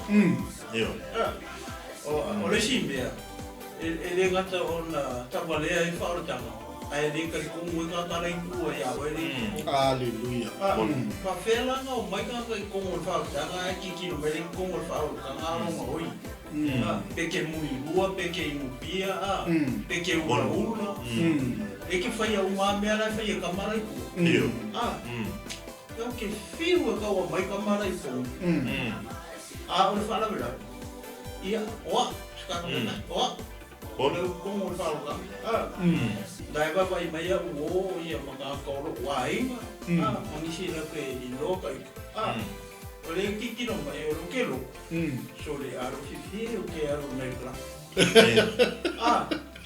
O le si mea, e le ngata o na tawa lea i whaotanga. Ai le kari kongo i kātara i kua ia, oe le kongo. Aleluia. Pa whelanga o mai kāka i kongo i whaotanga, e kikino me le kongo i whaotanga, aronga oi. Peke mui lua, peke i mupia, peke ura ura. E ke whai au mā mea lai whai e kamara i kua. Kau ke whiu e kaua mai kamara i kua. O le whalawera. Ia, oa, skaka mena, oa. Ole kongo i whaotanga. Dai wapai mai a uo ia maka kaoro ua inga. Mangisi na ke i loka i. O le kikino mai o lo kelo. So le aro fifi o ke aro nei pla.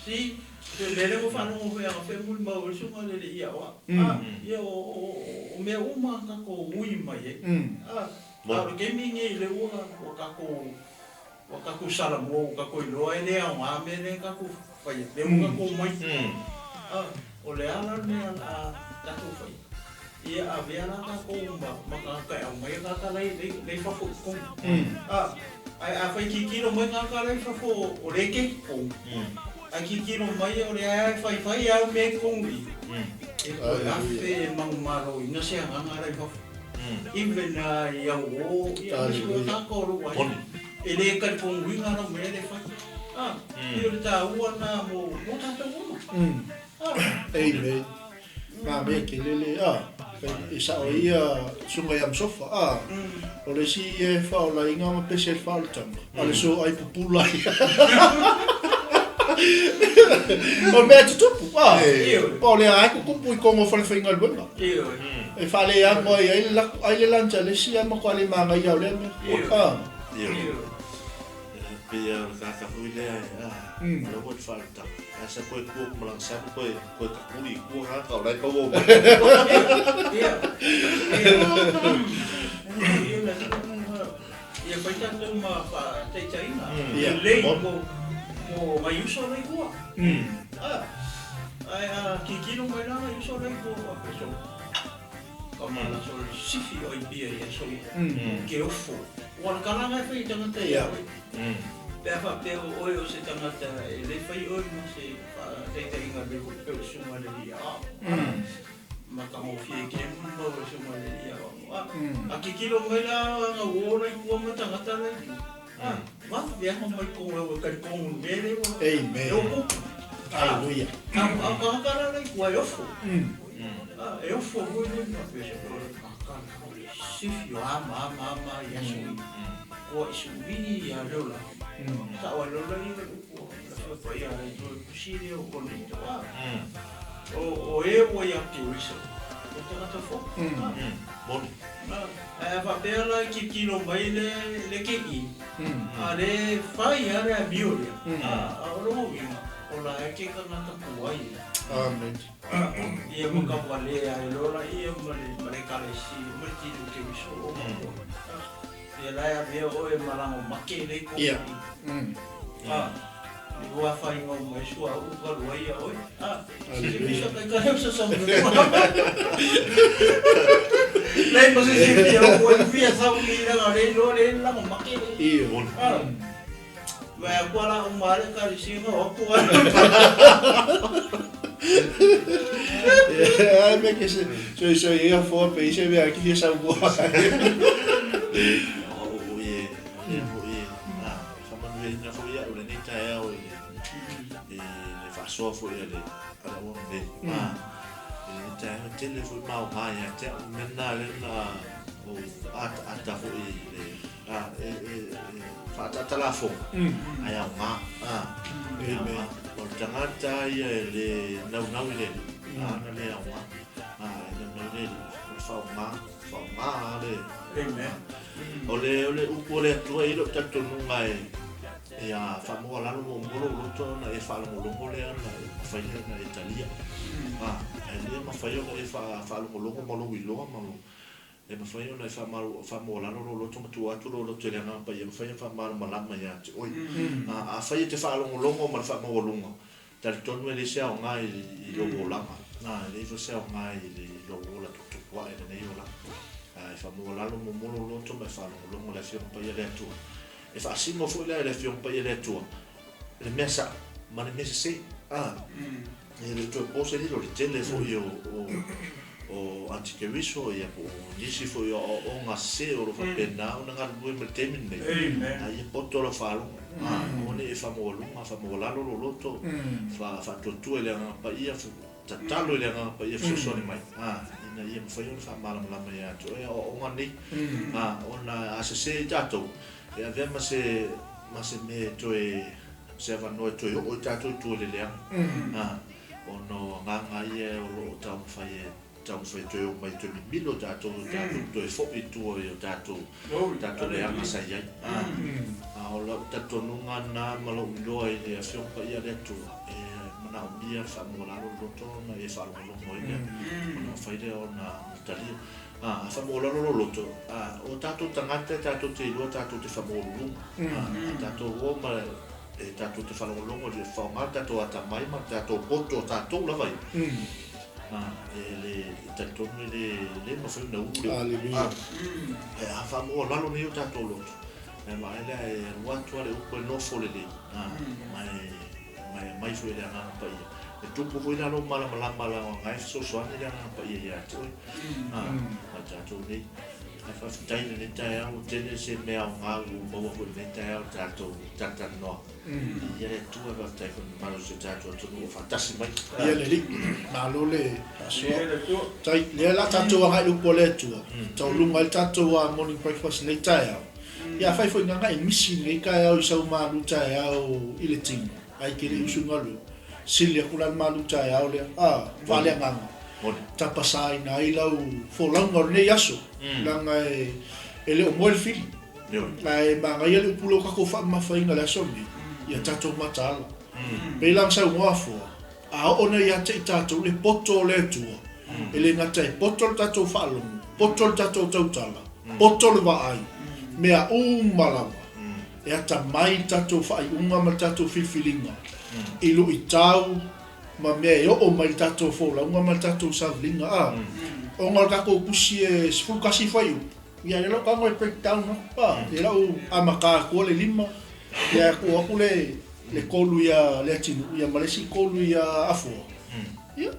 Si, te lele mo whanau o whea a whemuli mau e sunga lele ia oa. Ia o mea uma kako ui mai e. Aro ke mingi i le ua o kako salamo, o kako iloa e lea o ngā me le kako whai. Le mo kako mai. O le ala mea a kako whai. Ia a vea la kako maka kai au mai kaka lai whafo kongu. Ai a whai kikiro mai kaka lai whafo o reke kongu. Ai kikiro mai o le ai whai au me kongu i. E koe awhe maumaro i nase a nganga lai whafo. Iwe na i au o, i a nasi o kaka o ro wai. E le kari kongu i ngara mea le whai. I o le tā ua nā mo tātou uma. Amen. Ngā mea ke lele, e sa o ia sunga iam sofa, o le si e whaola i ngā mapese e whaolatanga, a le so ai pupulai. O mea tutupu, o le ai kukupu i kongo whalewhainga luenga. E whale a moi, ai le lancha, le si a mako ale manga i au le mea. Pia o kaka hui lea e, lo koe whaolatanga. Asa koe kua kumalang sapu koe kakuri kua haka o lai kawo mai. Ia koe tātou ma teitaina. Ia lei mo mai uso lei kua. Ai kikino mai lana uso lei kua peso. Kamala so sifi o i pia ia so ke ofo. Wana kalanga e whai tangata ia. Pea pea oi o se tangata e le whai oi ma se teita inga me ko peo sunga le ia ma ka mo fie ke mo o sunga le ia a ki kilo mai la nga ora i kua ma tangata le ma vea mo mai ko o ka ko un mele o Amen. Hallelujah. A kara le kua e ofo e ofo ko le ma pe se ko ka sifio ama ia sui ko isu vini ia lola ta o lola i ko fa ia to kusiri o ko ni to o e o ia ki wiso o te ngata fo Moni. va bela ki kilo mai le ke i a le fai a le biolia a ro o la e ke ka ngata kuai Amen. ia mo ka wale a lola ia mo le kale si mo ti ke wiso o ia la ia veo o e marango make le ko ni wa fai ngo mo sua u ka roia oi si bisa ka ka sa sa Lei mo se si o fia sa u ira na le lo le la mo make Iyo. Vai agora o mar ka si ngo o ko Me que so ia fo pe se ve aqui essa boa. So for it, I don't want to tell if we mau haya, tell Menal at Fata Talafo. I am or Tanata, no, Ole upole tua ilo tatu nungai ya famo la no molo loto na e fa lo longo le na fa na Italia ele ma fa yo e fa lo longo molo wilo ma e ma fa yo na fa mo la no loto ma tua tu lo te na pa ye fa ma ma ya oi a fa te fa lo longo ma fa mo longo tal tonu le se o ngai lo bola na le fo se o ngai lo bola tu kwa e ne yo la fa mo la no molo loto ma fa lo longo la fi pa ye le tu e fa simo fu le fion pa ele tua le mesa ma le mesa se e le tuo pose di lo tele fu io o antikeviso e po disi fu io o nga se o fa pena una ngal bu me temine ai poto lo fa oni e fa mo la lo loto fa tu ele nga pa ia fu tatalo ele nga pa ia fu so ni mai ina ia fa io fa mala mai to o nga ni ona asese tato e avea ma se me toe se va no toe o tato tu le le ono nga ia o tau fai toe o mai toe milo tato toe fo i tu o tato le ama sai ai o la tato nunga na malo lo e afio pa ia le tu e mana o dia fa mo la lo to na e fa lo mo ia ono fai de ona tali fa mo la lo loto o tato tangata tato te lo tato te fa mo lu tato o ma e tato te fa lo longo de fa ma tato ata mai ma tato poto tato la vai e le tato le ma fa na u Hallelujah. fa mo la lo ni tato loto e ma ele wa tu ale u no fo le mai fu le na pa e tupu fu ina no mala ngai so ani na pa ia tu tato ni fa tai ni tai au tene se me au ngalu mo fu ni tai au tato no ia le tu va tai con malo se tato tu no fantastic mai Ia le li malo le so tai le la tato nga lu pole tu tau lu ngal tato wa morning breakfast le tai au ia fai foi nga ngai misi ni kai au sa ma lu tai au ile ting ai ke le usu ngalu silia kulan malu tai au le vale nga tapasai na ilau folango le yaso langa ele o mo fil ai ba ngai le pulo ka ko fa ma fa inga la somi ia tato matala pe lang sa mo afo ona ia te tato le poto le tu ele ngata poto tato fa lo poto tato tautala poto le va ai mea umala e ata mai tato fa ai unga ma tato filfilinga ilu itau ma me o mai tato fola unga ma tato savlinga o ngal ka ko kusi e sfu kasi foi ia lo ka ngoi breakdown no e lo amaka ko le lima Ya ku le kolu ya le tinu ya malesi kolu ya afo. Ya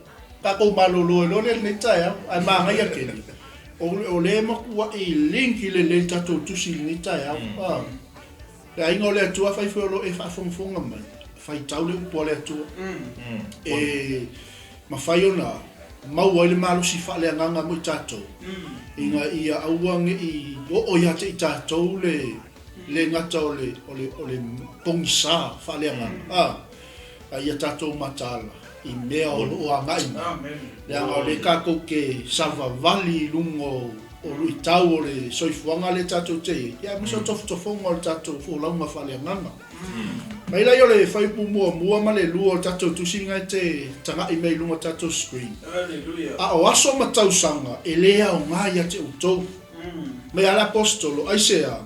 ka ko malolo le le taya ai manga ya keni. O le mo ku I link le tato tusi ni taya. Ya ingo le tua fai folo e fa fonga mai. Fai tau le upo le tua. Ma fai ona mau ai le malo si fa le nganga mo tato. Inga ia auange I o ia te tato le ngata o le pongsa fa le nganga. Ia tato matala. I mea o angai. Le anga o le kako ke sava vali lungo o lui tau o le soifuanga le tato te. Ia miso tofonga o le tato fu launga fa le nganga. Mai lai o le fai mua ma le lua o tato tusinga te tanga I mei lunga tato screen. A o aso matau sanga e lea o ngai ate utou. Mai ala apostolo ai sea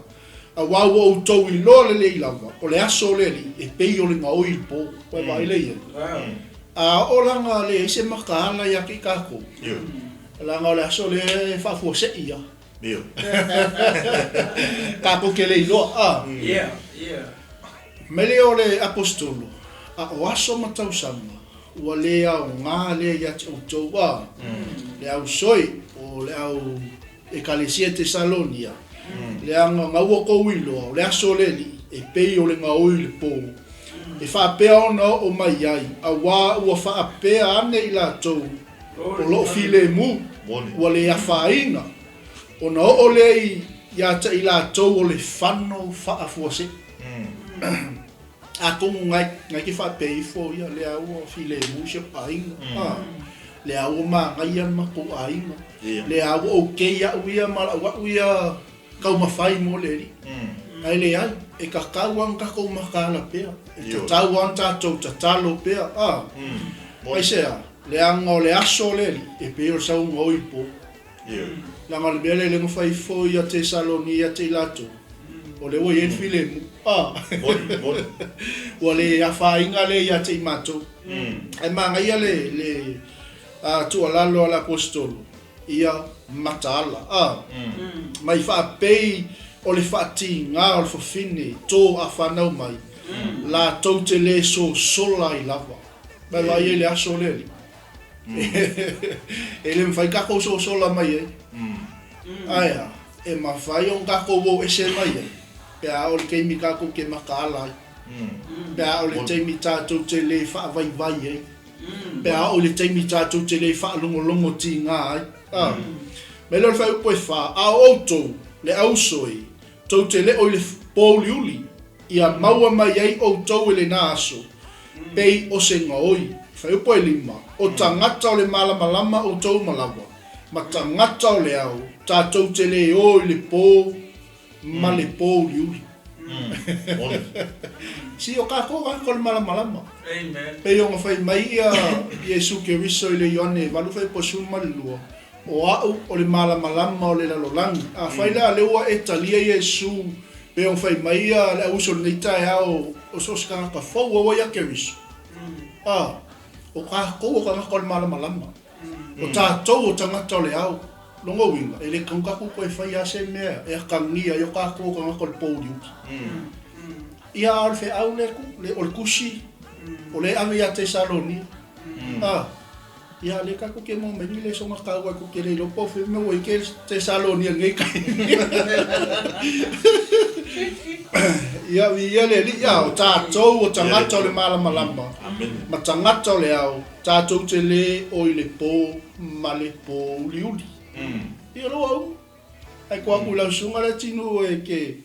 a wau o utou I lo le ilawa o le aso le li e pei o le ngau I po. Wai vai le ia. A o langa le se makala ya ki kako. Langa o le aso le fa fu se ia. Bio. Kako ke le ilo. Yeah. Mele o le apostolo, a o aso matau sanga, ua lea o ngā lea iati o toua, le au soi o le au ekalesia Tesalonia, le anga ngau o kouiloa, le aso leli, e pei o le ngau I le pō, e whaapea ona o mai ai, a wā ua whaapea ane I la tau, o lo file mu, ua le a whainga, o na o le iata I la tau o le whano whaafuase. A kongu ngai ki whapei fo ia le au o file musha painga. Le au ma ngai an ma ko ainga. Le au o keia uia mala uia kau mawhai mo le ri. Ai le ai, e ka kauang ka kou makala pea. E ta tauang tātou ta talo pea. Ai sea, le anga o le aso le ri, e peo sau ngoi po. Langa le bele le ngawhai fo ia Tesalonia te lato. O le oi en file mu. Ua le awhainga le ia te imato. Ai manga ia le tua lalo ala apostolo. Ia mataala. Mai whaapei o le whaati ngā o le whawhine tō a whanau mai. La tau te le so sola I lava. Mai lai e le aso le li. E le mwhai kako so sola mai e. Aia, e mawhai on kako wo ese mai e. Pea o le keimi kako ke makaala ai. Pea o le teimi tātou te le whaavai ai. Pea o le teimi tātou te le whaalongolongo ti ngā ai. Me lor whai upo e wha, a outou le ausoi, tau te le o le pōli uli, ia maua mai ai outou e le nāso, pei o se ngaoi, whai upo e lima, o tangata o le malamalama outou malawa, ma tangata o le au, tātou te le o le pō, ma le pōli uli. Si o kako le malamalama. Amen. Pei o ngawhai mai ia Iesu ke riso I le Ioane, walu whai posuma le lua. O au o le malamalama o le lalolangi. A whaila le ua e talia Iesu, pei o ngawhai mai ia le auso le neitai au o soskanga ka fau o ia ke riso. O kako o ngako le malamalama. O tātou o tangata o le au. Longo winga, e le kaungaku koe whai ase mea, e akangia, i o kako o ngako le pōri uki. Ia au le au le o le kusi, o le ame ia Tesalonia. Ia le kako ke mo meni le songa kaua ku ke le lopo fe me o ke Tesalonia ngai kai. Ia ia le ia o tātou o tangata o le malamalama. Ma tangata o le au, tātou te le o I le pō, ma le pō uli uli. Ia lo au. Ai kua kula sunga le tinu e ke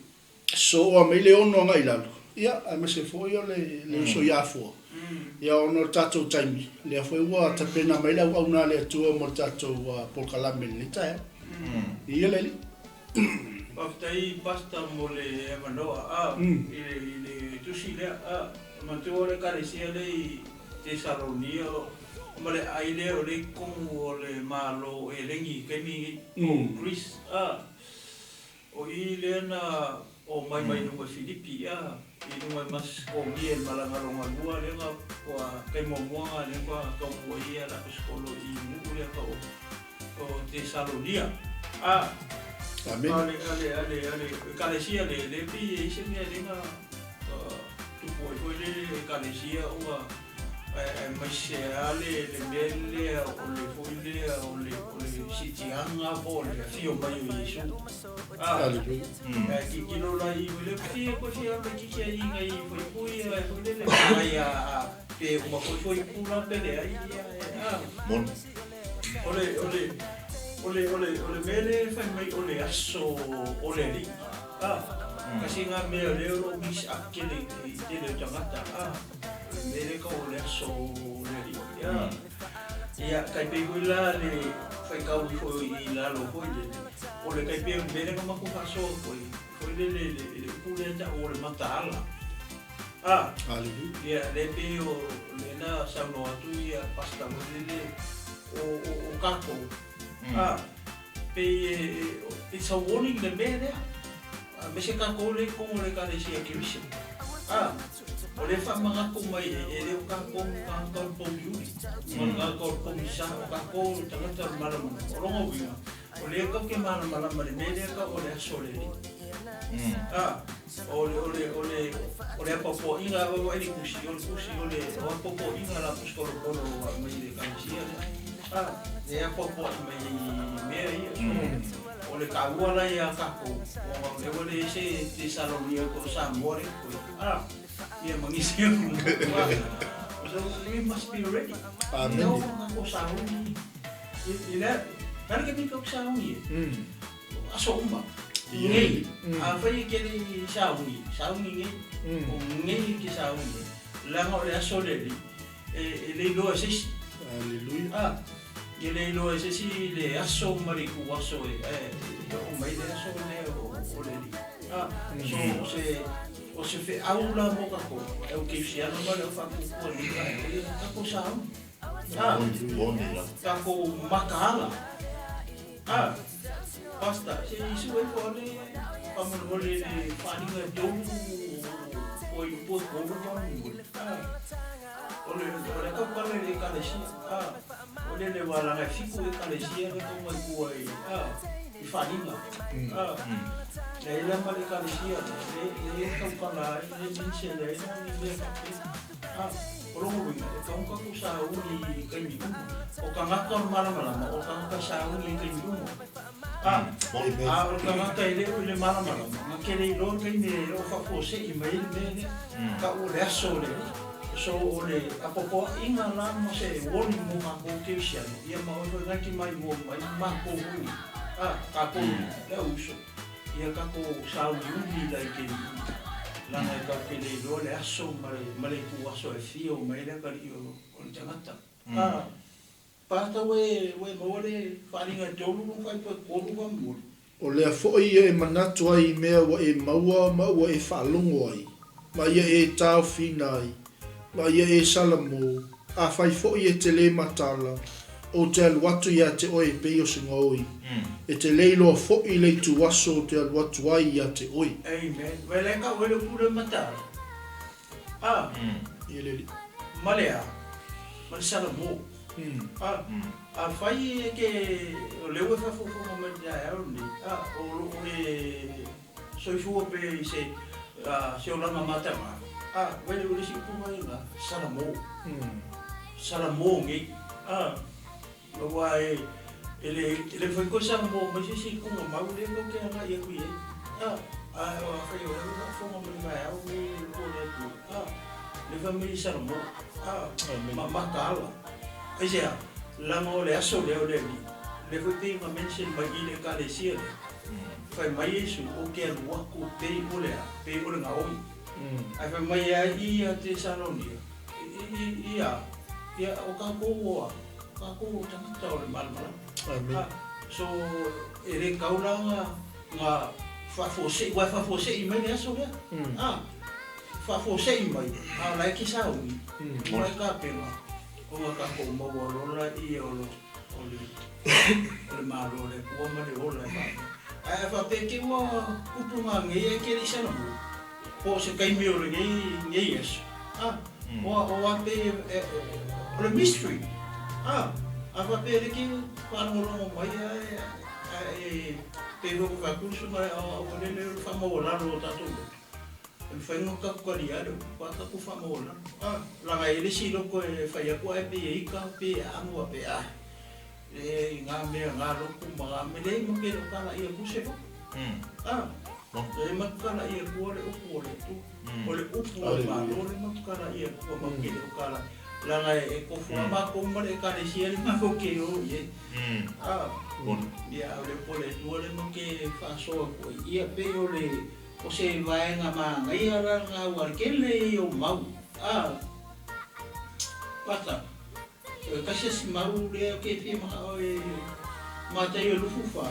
so o me le ono ngai lalu. Ia, ai me se fo ia le so ia fo. Ia ono tatou taimi. Le foi ua tapena mai la au na le tua mo tatou polkalame le tai. Ia le. Aftai pasta mo le Emanoa ile tusi le mantu le karesia le Tesalonia ma le aile o le kongu o le malo e lengi kemi o Greece o ile na o mai no Filipi i no mas o bien malangaronga lua le nga kwa kaimomoa le kwa ko ia la skolo I mu le o Tesalonia Amen. Ale, karesia le pi e se me le nga foi le kalesia ua mai se ale le mele o le sitianga o le fio mai o Yesu. Kilo la I le fio ko fio me ki ai ngai foi le mai a pe uma foi pula pele ai Mon. Ole mele fai mai ole aso ole ri. Kasi nga me le bis akele le tangata. Mele ka ole aso ole ri. Ia kai pe wila le fai ka foi la lo foi le. Ole kai pe mele ka maku faso foi le pule ta ole matala. Hallelujah. Le pe o le na sa no atu ia pasta mo le o kako. It's a warning the man there. Mese kako le como le kalesia kiwisi. Ole fa mga kumay ele o kako kanto pomyuni. Mga kako pomisa o kako tangata malam. Orongo wiwa. Ole ka ke malam le mele ka ole soleri. Ole popo inga o ele kusi ole o popo inga la puskoro kono mai le kalesia. Dia popo mai ole kaua la ia kako o le se Tesalonia ko Samoa ko ia mangisi so we must be ready. Amen. Ko sauni ina kan ke ko sauni aso umba ngai fai ke ni sauni ngai o ngai ke sauni la ngole aso le lo se Hallelujah. Ele lo ese si le aso mariku aso o mai le aso le o le so se fe aula mo ka ko e o ke si ano ma le fa ko ni ka ko sa Bonila. ka ko makala basta se isu e ko le pa mo le fa ni ga do o ko ole ka pa le kalesia ole le wala na fiku e kalesia ko mai ko ai I faringa le la male kalesia le ka pa la le minse le le ka oro mo ka ko sa uni ka ni o ka ma ka mala o ka sa uni ka ni o ka ma ka le mala ma ke le lo ka ni o fa ko se I mai le ka o le aso le so ole apopo inga la mo se woni mo ma ko ke sia ia ma o na ki mai mo mai ma ko ni ka ko le uso ia ka ko sa uni la ke la na ka ke le lo le aso male ku aso e fio mai le ka io on tanata pa ta we mo le faringa tolu no fai po ko no mo O lea fo'i e manatu ai mea wa e maua e whaalongo ai. Ma ia e tau whina ai. Ma ia e salamo. A whai fo'i e te le matala. O te aluatu ia te oe pei o singa oi. E te leilo a fo'i le tu waso o te aluatu ai ia te oi. Amen. Wele ka wele kura matala. Ia leli. Malea. Mal salamo. A fai ke o lewe fa fofo mo dia ni o le soifu pe se o la mata ma wele o si ku mai na salamo ngi lo wai ele foi ko salamo mas si ku ma le ko ke na ye ku ye fai o le fo mo mai o le tu le family salamo ma kala Asia, lango le aso le ole ni. Le fui ma mention mai le kalesia le. Fai mai Yesu o ke alua ku pe ole nga oi. Ai fai mai ai a Tesalonia. Ia o ka ko tangata o le malmala. So ele kaulanga nga fa fose I mai le aso le. Fa fose I mai. Lai ki sa ui. Mo ka pena. O ka ko mo rola I o malo le ko ma le ola ai fa pe ki mo kupunga nge ke ri sana mo po se kai mi o nge yes o pe o mystery a fa pe ki pa mo lo mai ai pe ro ka kursu mai o le fa mo la ro ta to Whaingo ka kukari aro, waka ku whamola. Langa ele si loko e whai aku ai pe e ika pe amua pe ai. E ngā mea ngā loko mga mele mo ke lo kala ia kuseko. E makala ia kua le upu o le tu. O le upu o le malo le makala ia kua mo ke lo kala. Langa e kofua mako mare e kare sia le mako ke o ie. Ia o le pole tua le mo ke whasoa koe. Ia pe o le o se vaenga manga i ara ngā warkele i o mau. Pata, kasi si mau lea ke te maha o e matai o lufu wha.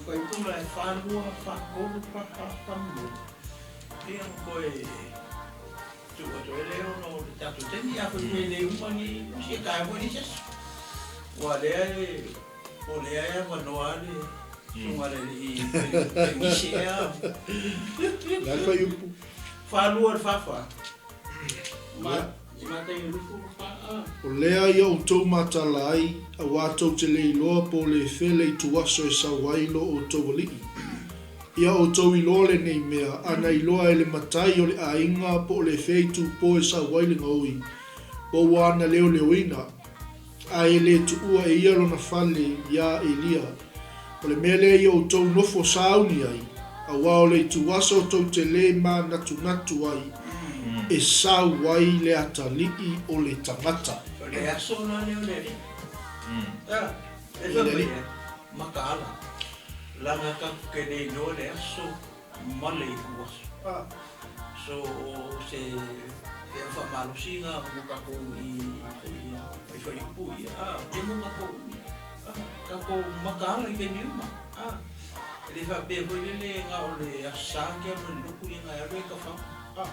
Whai pula e whanua, whakoro, whakamu. Ia koe tua to e leo no tatu teni a koe koe le umangi o se kai mo ni ses. Wa lea e, o lea e wanoa le Sungare i ngishea. Laka yupu. Whalua le whawha. Mata i rupu wha. O lea ia o tau matala ai, a wātou te lei loa po le whele i tuaso e sawailo o tau walii. Ia o tau i loa le nei mea, ana i loa e le matai o le ainga po le wheitu po e sawaili ngaui. Po wana leo leo ina. A e le tuua e ia lona whale ia e lia. O le mele ia o tau nofo sauni ai, a wao le tuwasa o tau te le ma natu ai, e sau wai le atalii o le tangata. O le aso na leo leri. E whamai makaala. Langa ka kene no le aso male i kuwaso. So se whamalusinga mukako i whaipui. E mukako kako makala i keni uma. Le whape hoi le ngā o le asākia mo le luku i ngā ere ka wha.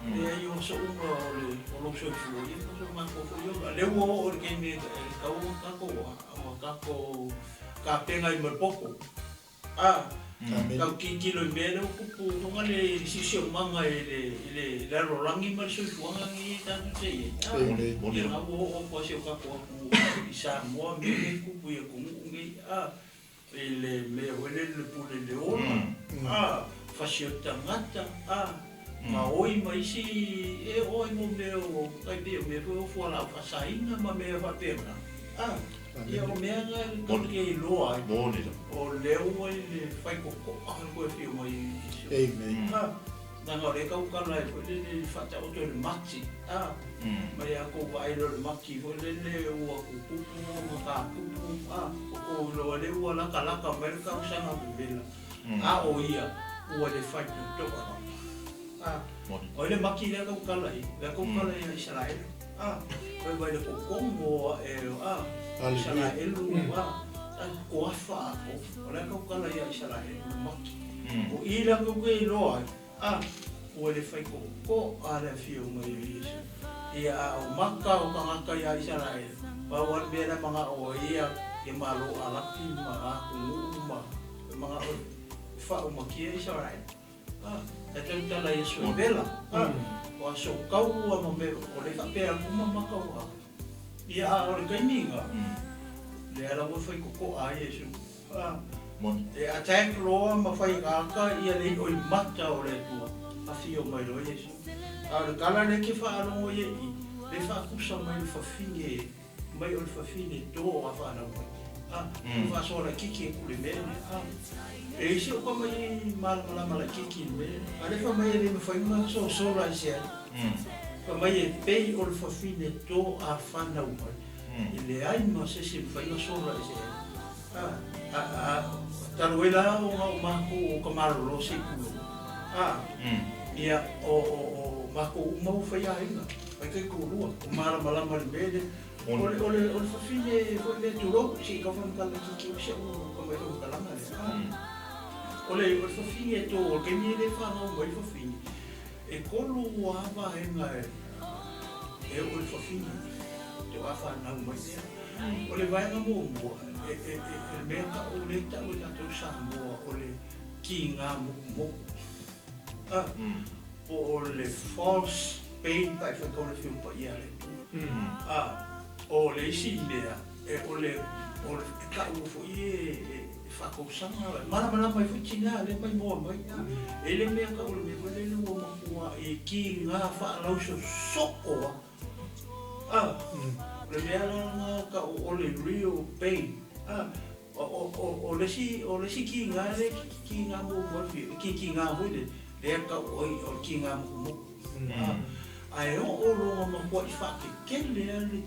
Le ai o sa unga o le olokso i fua i so mako fo i le ua o le kemi kau kako kako ka penga i marpoko. Kau kikilo i mele o kupu tonga le sisio manga i le rolangi ma le soi fuanga ngi tantu te i. I ngā ua o pasio kako aku i sa moa mele kupu i a kungu ngi. I le mea wele le pule le ona. Fasio tangata. Ma oi ma isi e oi mo mea o kai mea mea o fuala o fasaina ma mea whapenga. Ia o mea ngā kalke i loa ai. O leo ai le whaikoko ahan koe whio mai i. Amen. Nanga o le kaukala e koe le whata o le mati. Mai a kou waero le maki koe le ua kupupu, ma ka pupu. O loa le ua laka laka merka o sanga pibela. O ia ua le whaito toka. O le maki le kaukala i. Le kaukala i a Israel. Koe vai le kokongo e Israel ko afa ako. O le kaukala i a Israel maki. O ila kuke i loa ua le whaikoko a le whio mai i Iesu. Ia o maka o kangaka i a Israel. Pawan mera mga o ia e malo alaki mga kungu mga wha o makia i Israel. E tautala Iesu e bela. O aso kau ua mamero o le kapea kuma maka ua. Ia o le kaiminga. Le ala ua whaikoko a Iesu. E attack loa ma whaikaka ia le o i mata o le tua. A whio mai lo Iesu. A le kala le ke whaanongo ia i. Le whaakusa mai le whawhinge. Mai o le whawhine tō a whaanongo. Le whaasoa la kiki e kule mene. E isi o kama i malama la kiki mene. A le whamai e le me whainga so sola i sea. Whamai e pei o le whawhine tō a whanongo. I le aima se se me whainga sola i sea. Taruela o ngā mako o kamarolo se kulu. Ia o mako umau whai ainga. Whai kai kurua. O malama le mene. O le whawhine o le turo. Si ka whamkala kiki o sea o kamai o kalanga le. O le whawhine tō o kemi le whanau mai whawhine. E kolu o awa ainga e o le whawhine. Te o whanau mai sea. O le vaenga mua mua. E mea ka o le tau e tatou Samoa o le ki ngā moku. O le false pain pai whakau le whiupa ia le. O le isi mea, o le ka ufo i e whakosanga, mana mai whutina, le mai moa mai, ele mea ka ule me wale le mo makua e ki ngā whaalau soko, le mea langa ka ole real pain, o le si ki ngā le ki ngā mo mafi, ki ngā huile, le ka oi o ki ngā mo ai o lo makua I whake kele le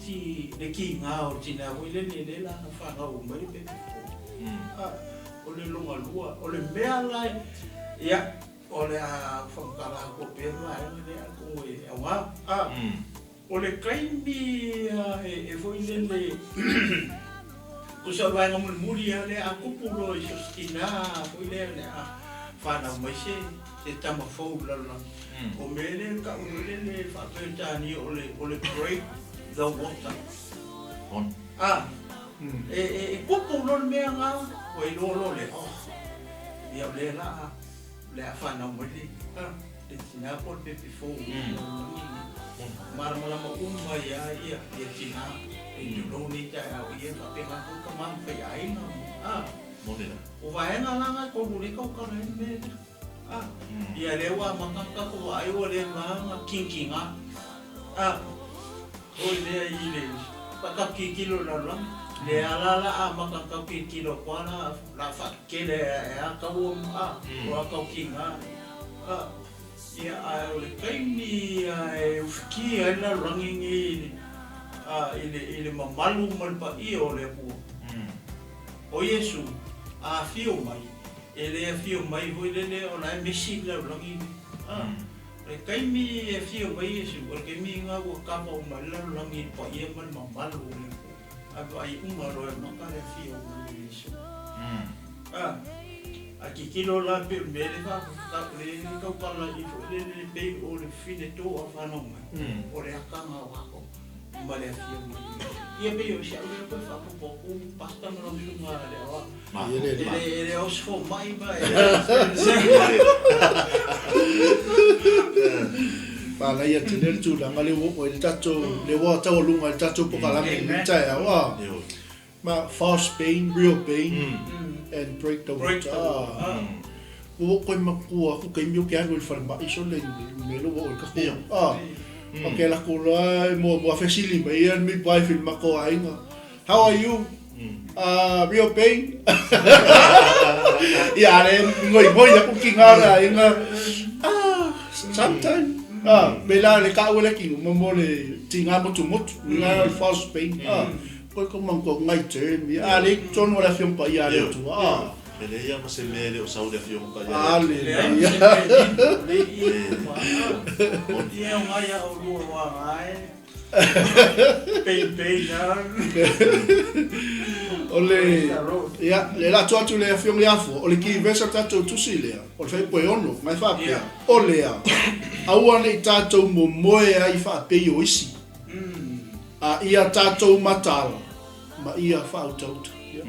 ki ngā o tina huile le la na whangau mai pe o le longa lua, o le mea lai, ia, o le a whankara ko pēra e a koe a wā, o le kaimi e whoile le, kusa wāinga muri a le a kupuro I sustina, whoile le a whanau mai se tama whau lala, o mele ka ule le whaketani o le break the water. E kupu lon mea ngā, o I lolo le, ia le la, le a whanau mai le tina po le pepe fōu, maramala ma umma ia tina, e nuno ni tai au ia whapenga kuka mamwhai aina, o vaenga langa ko rure kau karain mea, ia lewa makaka ko ai o le ngā kinkinga, o lea I le, pakaki kilo la lang, le alala a makaka kilo kwana la whakele e a kau o a kau kinga, ia a o le kaini e ufiki ai la rangingi I le mamalu malpa I o le pua. O Yesu, a fio mai, e le fio mai hoi le o la mesi la rangingi. Le kaimi e fio mai Yesu, o le kaimi ngā ua kapa o mai la rangingi pa ia mal mamalu o le pua. Ai umaro e makare fio mai Yesu. A ki kilo la pe mele ka kau kala I fo le pe o le fine to a whanau mai. O le akanga o hako. Male a fio mai. Ia pe o sia ule koe whapopoku pasta mara usunga le awa. Ele osfo mai mai. Pala ia tene tu la ngale wo le tato le wa tau lunga le tato pokalame ni tai awa. Ma fast pain, real pain and break the water. Wo ko makua ku kai mi ke anu fa ma iso le melo wo ka ko. Okay la ko la mo fasili mai an mi pai fil mako ainga. How are you? Real pain. Ya le ngoi ya ku kinga inga. Sometimes bela le ka wala ki mo le tinga mo tu nga fast pain ko mango ngai te mi ale ton wala fiom pa ya le tu ele ia ma se mele o sau le fiom pa ya ale le o dia ngai o lu wa ngai pei na ole ya le la tu le fiom le afo ole ki vesa tato tu sile o fe po ono mai fa pe ole ya aua le tato mo moe ai fa pe yo isi a ia tato matala ma ia fa autot le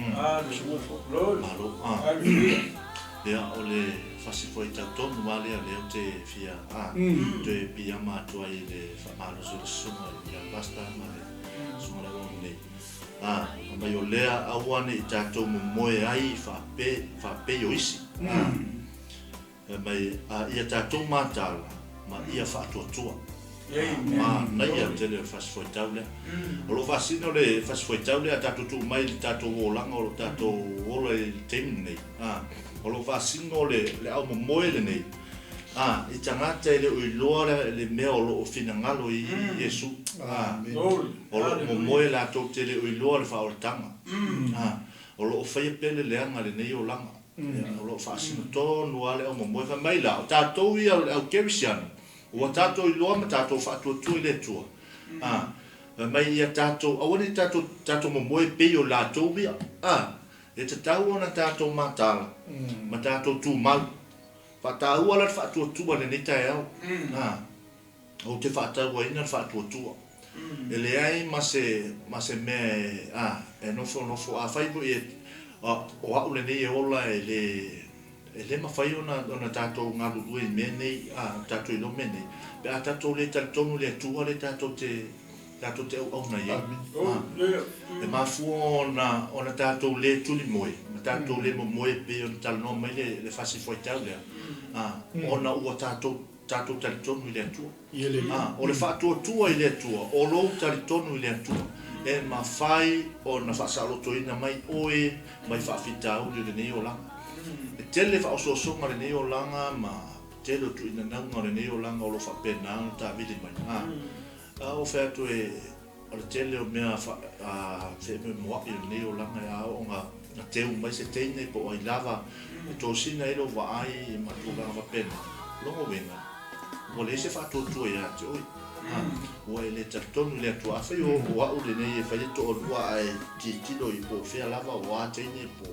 suo lo ya ole fasi foi tato no vale le te fia te pijama tu ai le fa malo so suma ya basta ma suma la ne ma yo le aua le tato mo moe ai fa pe yo isi mai ia tato matala ma ia fa tua ma na ia te le fas foi taule o lo fasino le fas foi taule a tato tu mai tato o langa o tato o le temne o lo fasino le au moe le nei I tangata le uilora le mea o lo fina ngalo I Yesu o lo moe la to te le uilora fa o tanga o lo fai pele le anga le nei o langa o lo fasino to no ale o moe fa mai la tato ia au kerisiano o tato I loa ma tato fa tu le tua mai ia tato awani tato mo moe pe o la to via e te tau ona tato matala ma tato tu mal fa tau ala fa tu le ni tai au o te fa tau ina fa tu ele ai ma se me e no fo a fai bo e o a le ni o la ele ma fai ona tato nga lu me nei tato I lo me nei pe a tato le tato le tu le tato te o na ye e ma fu ona tato le tu li moe tātou le moe pe o talanoa mai le fasi foitau lea ona ua tātou talitonu i le atua o le faatuatua i le atua o lou talitonu i le atua e mawhai o na whaasalotoina mai oe mai whaafitauli o lenei o langa e tele whaososonga lenei o langa ma tele o tuina naunga lenei o langa o lo whapena o ta vili mai o whea tu e o le tele o mea wheme moapi o lenei o langa e ao nga teu mai se teine po ai lava e tōsina e lo waai ma tu langa whapena longo wenga o le se whaatotua ia te oi ua e le talitonu le atua awhai o au lenei e whai to o lua ai titilo i po whea lava o a teine po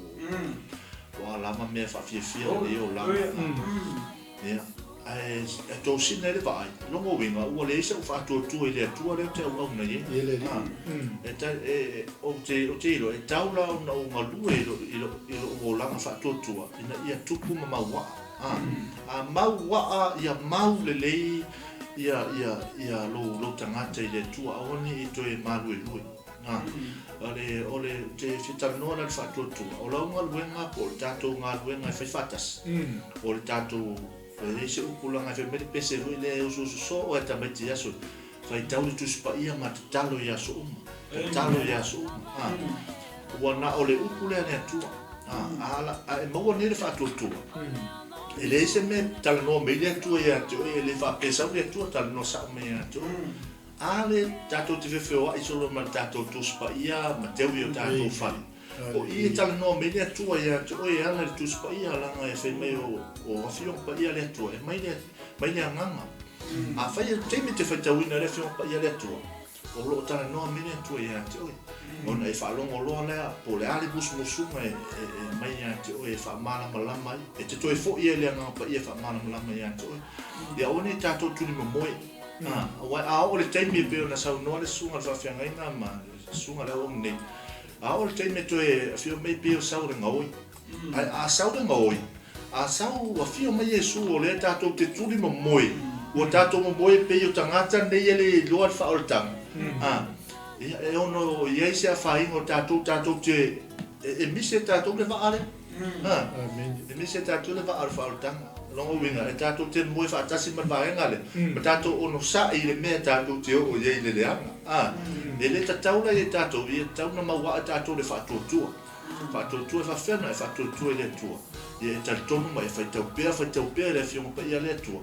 o a lama mea whawhiawhia lenei o langa e tōsina e le waai longo wenga ua le se whaatotua i le atua leo te au na ye o te ilo e taula o na o ngalua ilo o langa whaatotua ina ia tupu ma maua a maua ia mau lelei ia lo tangata i le tua aoni i toe malu e lui ole te fitalanoa na le whaatotua o lau ngaluenga po le tātou ngaluenga e whaifatas o le tātou e se upulanga e whemere pese hui le ususo o e tamaiti aso whai tauri tuspa ia ma te talo i aso uma ua na o le upule ane atua e maua nere whaatotua e le se me talanoa me le atua ia te oe e le whapesau le atua talanoa sao me ia te oe a le tātou te whewhewai solo ma tātou tuspa ia ma teui o tātou whai o i e talanoa me le atua ia te oe ana le tuspa ia langa e whemei o awhiongpa ia le atua e mai le anganga a whai teime te whaitauina le awhiongpa ia le atua o lo talanoa me le atua ia te oe ona e whaalongo loa lea po le ale musumusunga e mai ia te oe e whaamana malama e te toe fo ia le angapa ia whaamana malama ia te oe ia one e tātou tuni momoe a o le taimi e peo na sau noa le sunga le whawhiangaina ma sunga le om nei a o le taimi e toe a whio mei peo sau le ngaoi a sau le ngaoi a sau a whio mai e su o le tātou te tuni momoe o tātou momoe peo tangata nei e le loa le whaoltanga e ono ia se a whaingo tātou te e mise tātou le waare e mise tātou le waare whaoltanga longo winga e tātou te moe whaatasi man waenga le ma tātou ono sa i le mea tātou te o iei le leanga e le tataula i tātou i e tauna maua a tātou le whaatotua e whawhena e whaatotua i le tua e talitonu mai e whaitau pea le whionga pa ia le atua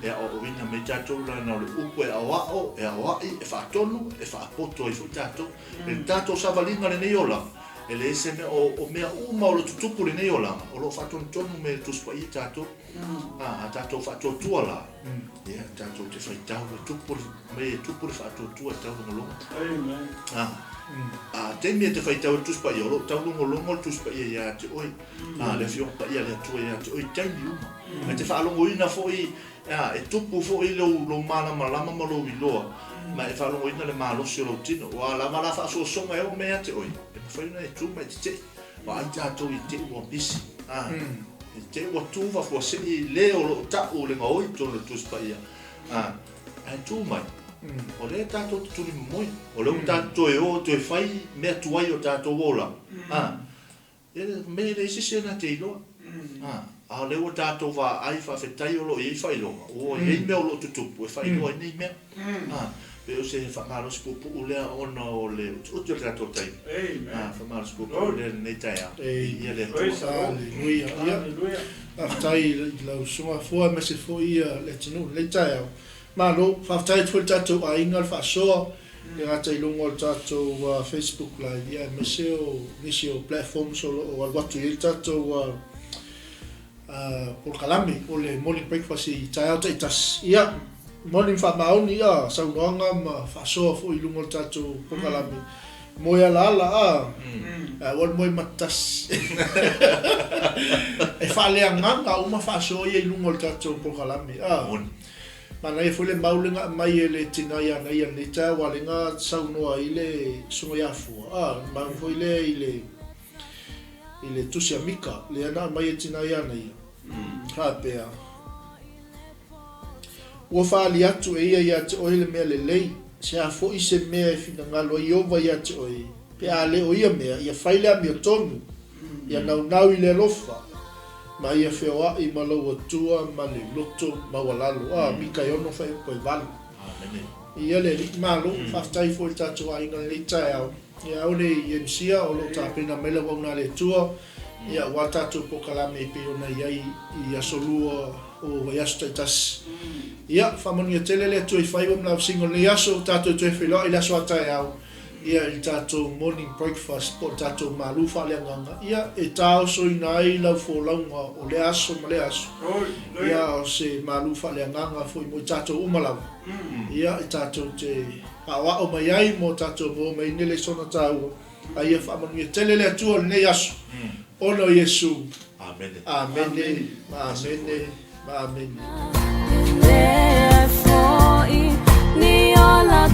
e a o winga me tātou lana le upo e awao e awai e whaatonu e whaapoto i fu tātou e tātou savalinga le nei ola e le ese me o mea uma o lo tutupu le nei ola o lo whaatonu me tuspa i tātou a tātou whaatotua la e tātou te whaitau le tupu me tupu le whaatotua e tātou ngolonga temi e te whaitau e tuspa i o lo tātou ngolonga le tuspa i a te oi le whionga pa ia le atua i a te oi taimi uma e te whaalongo ina fo i e tupu fo i lo mana malama ma lo iloa ma e whaalongo ina le malosi o lo tino o a lama la whaasosonga e o mea te oi e ma whaina e tūma e te wa ai tātou i te ua bisi e te ua tūwa fua sini le o lo tau le ngaoi tō le tuspa ia e tūmai o le tātou te tuni moi o le tātou e o te whai mea tuai o tātou ola me le isi sena te iloa a le o tātou wā ai whawhetai o lo i whailonga o e mea o lo tutupu e whailoa i nei mea pe o se whamaros pupu o lea ona o le uti o le tātou tai whamaros pupu o le nei tai a ia le Aleluia aftai lau sunga fua me se fo ia le tinu le tai a malo whaftai tui tātou a inga le whaasoa e ngata i lungo le tātou Facebook live ia me se o nisi o platforms o alwatu i tātou por kalami o le morning breakfast i tai au tai tas ia morning whamaoni ia saunoanga ma whaasoa fo i lungo le tātou por kalami moia la wal moi matas e whalea nganga uma whaasoa i lungo le tātou por kalami mana e fule maulinga mai ele tinaya na ia ni ta walinga saunoa ile sunga yafua ma foi ile tusia mika le ana mai tinaya na ia ha pea o fali atu e ia te oile me le lei se a fo ise me fina ngalo i ova ia te oi pe ale o ia me ia faile a mi tonu Ia nau I le lofa. Ma ia whioa I malau atua ma le loto mawalalo. Mika iono whai koe walu. Ia le malo, whaftai fo I tātua inga le tai au. Ia au le IMCA o lo tāpena mele wauna le tua. Ia wa tātua pokalame I peona iai I asolua o vaiasu taitasi. Ia whamanu ia tele le tua I whai wam lau singo le aso tātua tue whiloa I le aso atai au. Ia I tātou morning breakfast po tātou malu whaleanganga. Ia e tāo so I nai lau fōlaunga o le aso ma le aso. Ia o se malu whaleanganga fo I mo tātou umalau. Ia I tātou te hawa o mai ai mo tātou mo mai nele sona tāua. A ia whamanu ia tele le atua le nei aso. Ono Yesu. Amen. Amen. Amen. Amen. Therefore, ni ola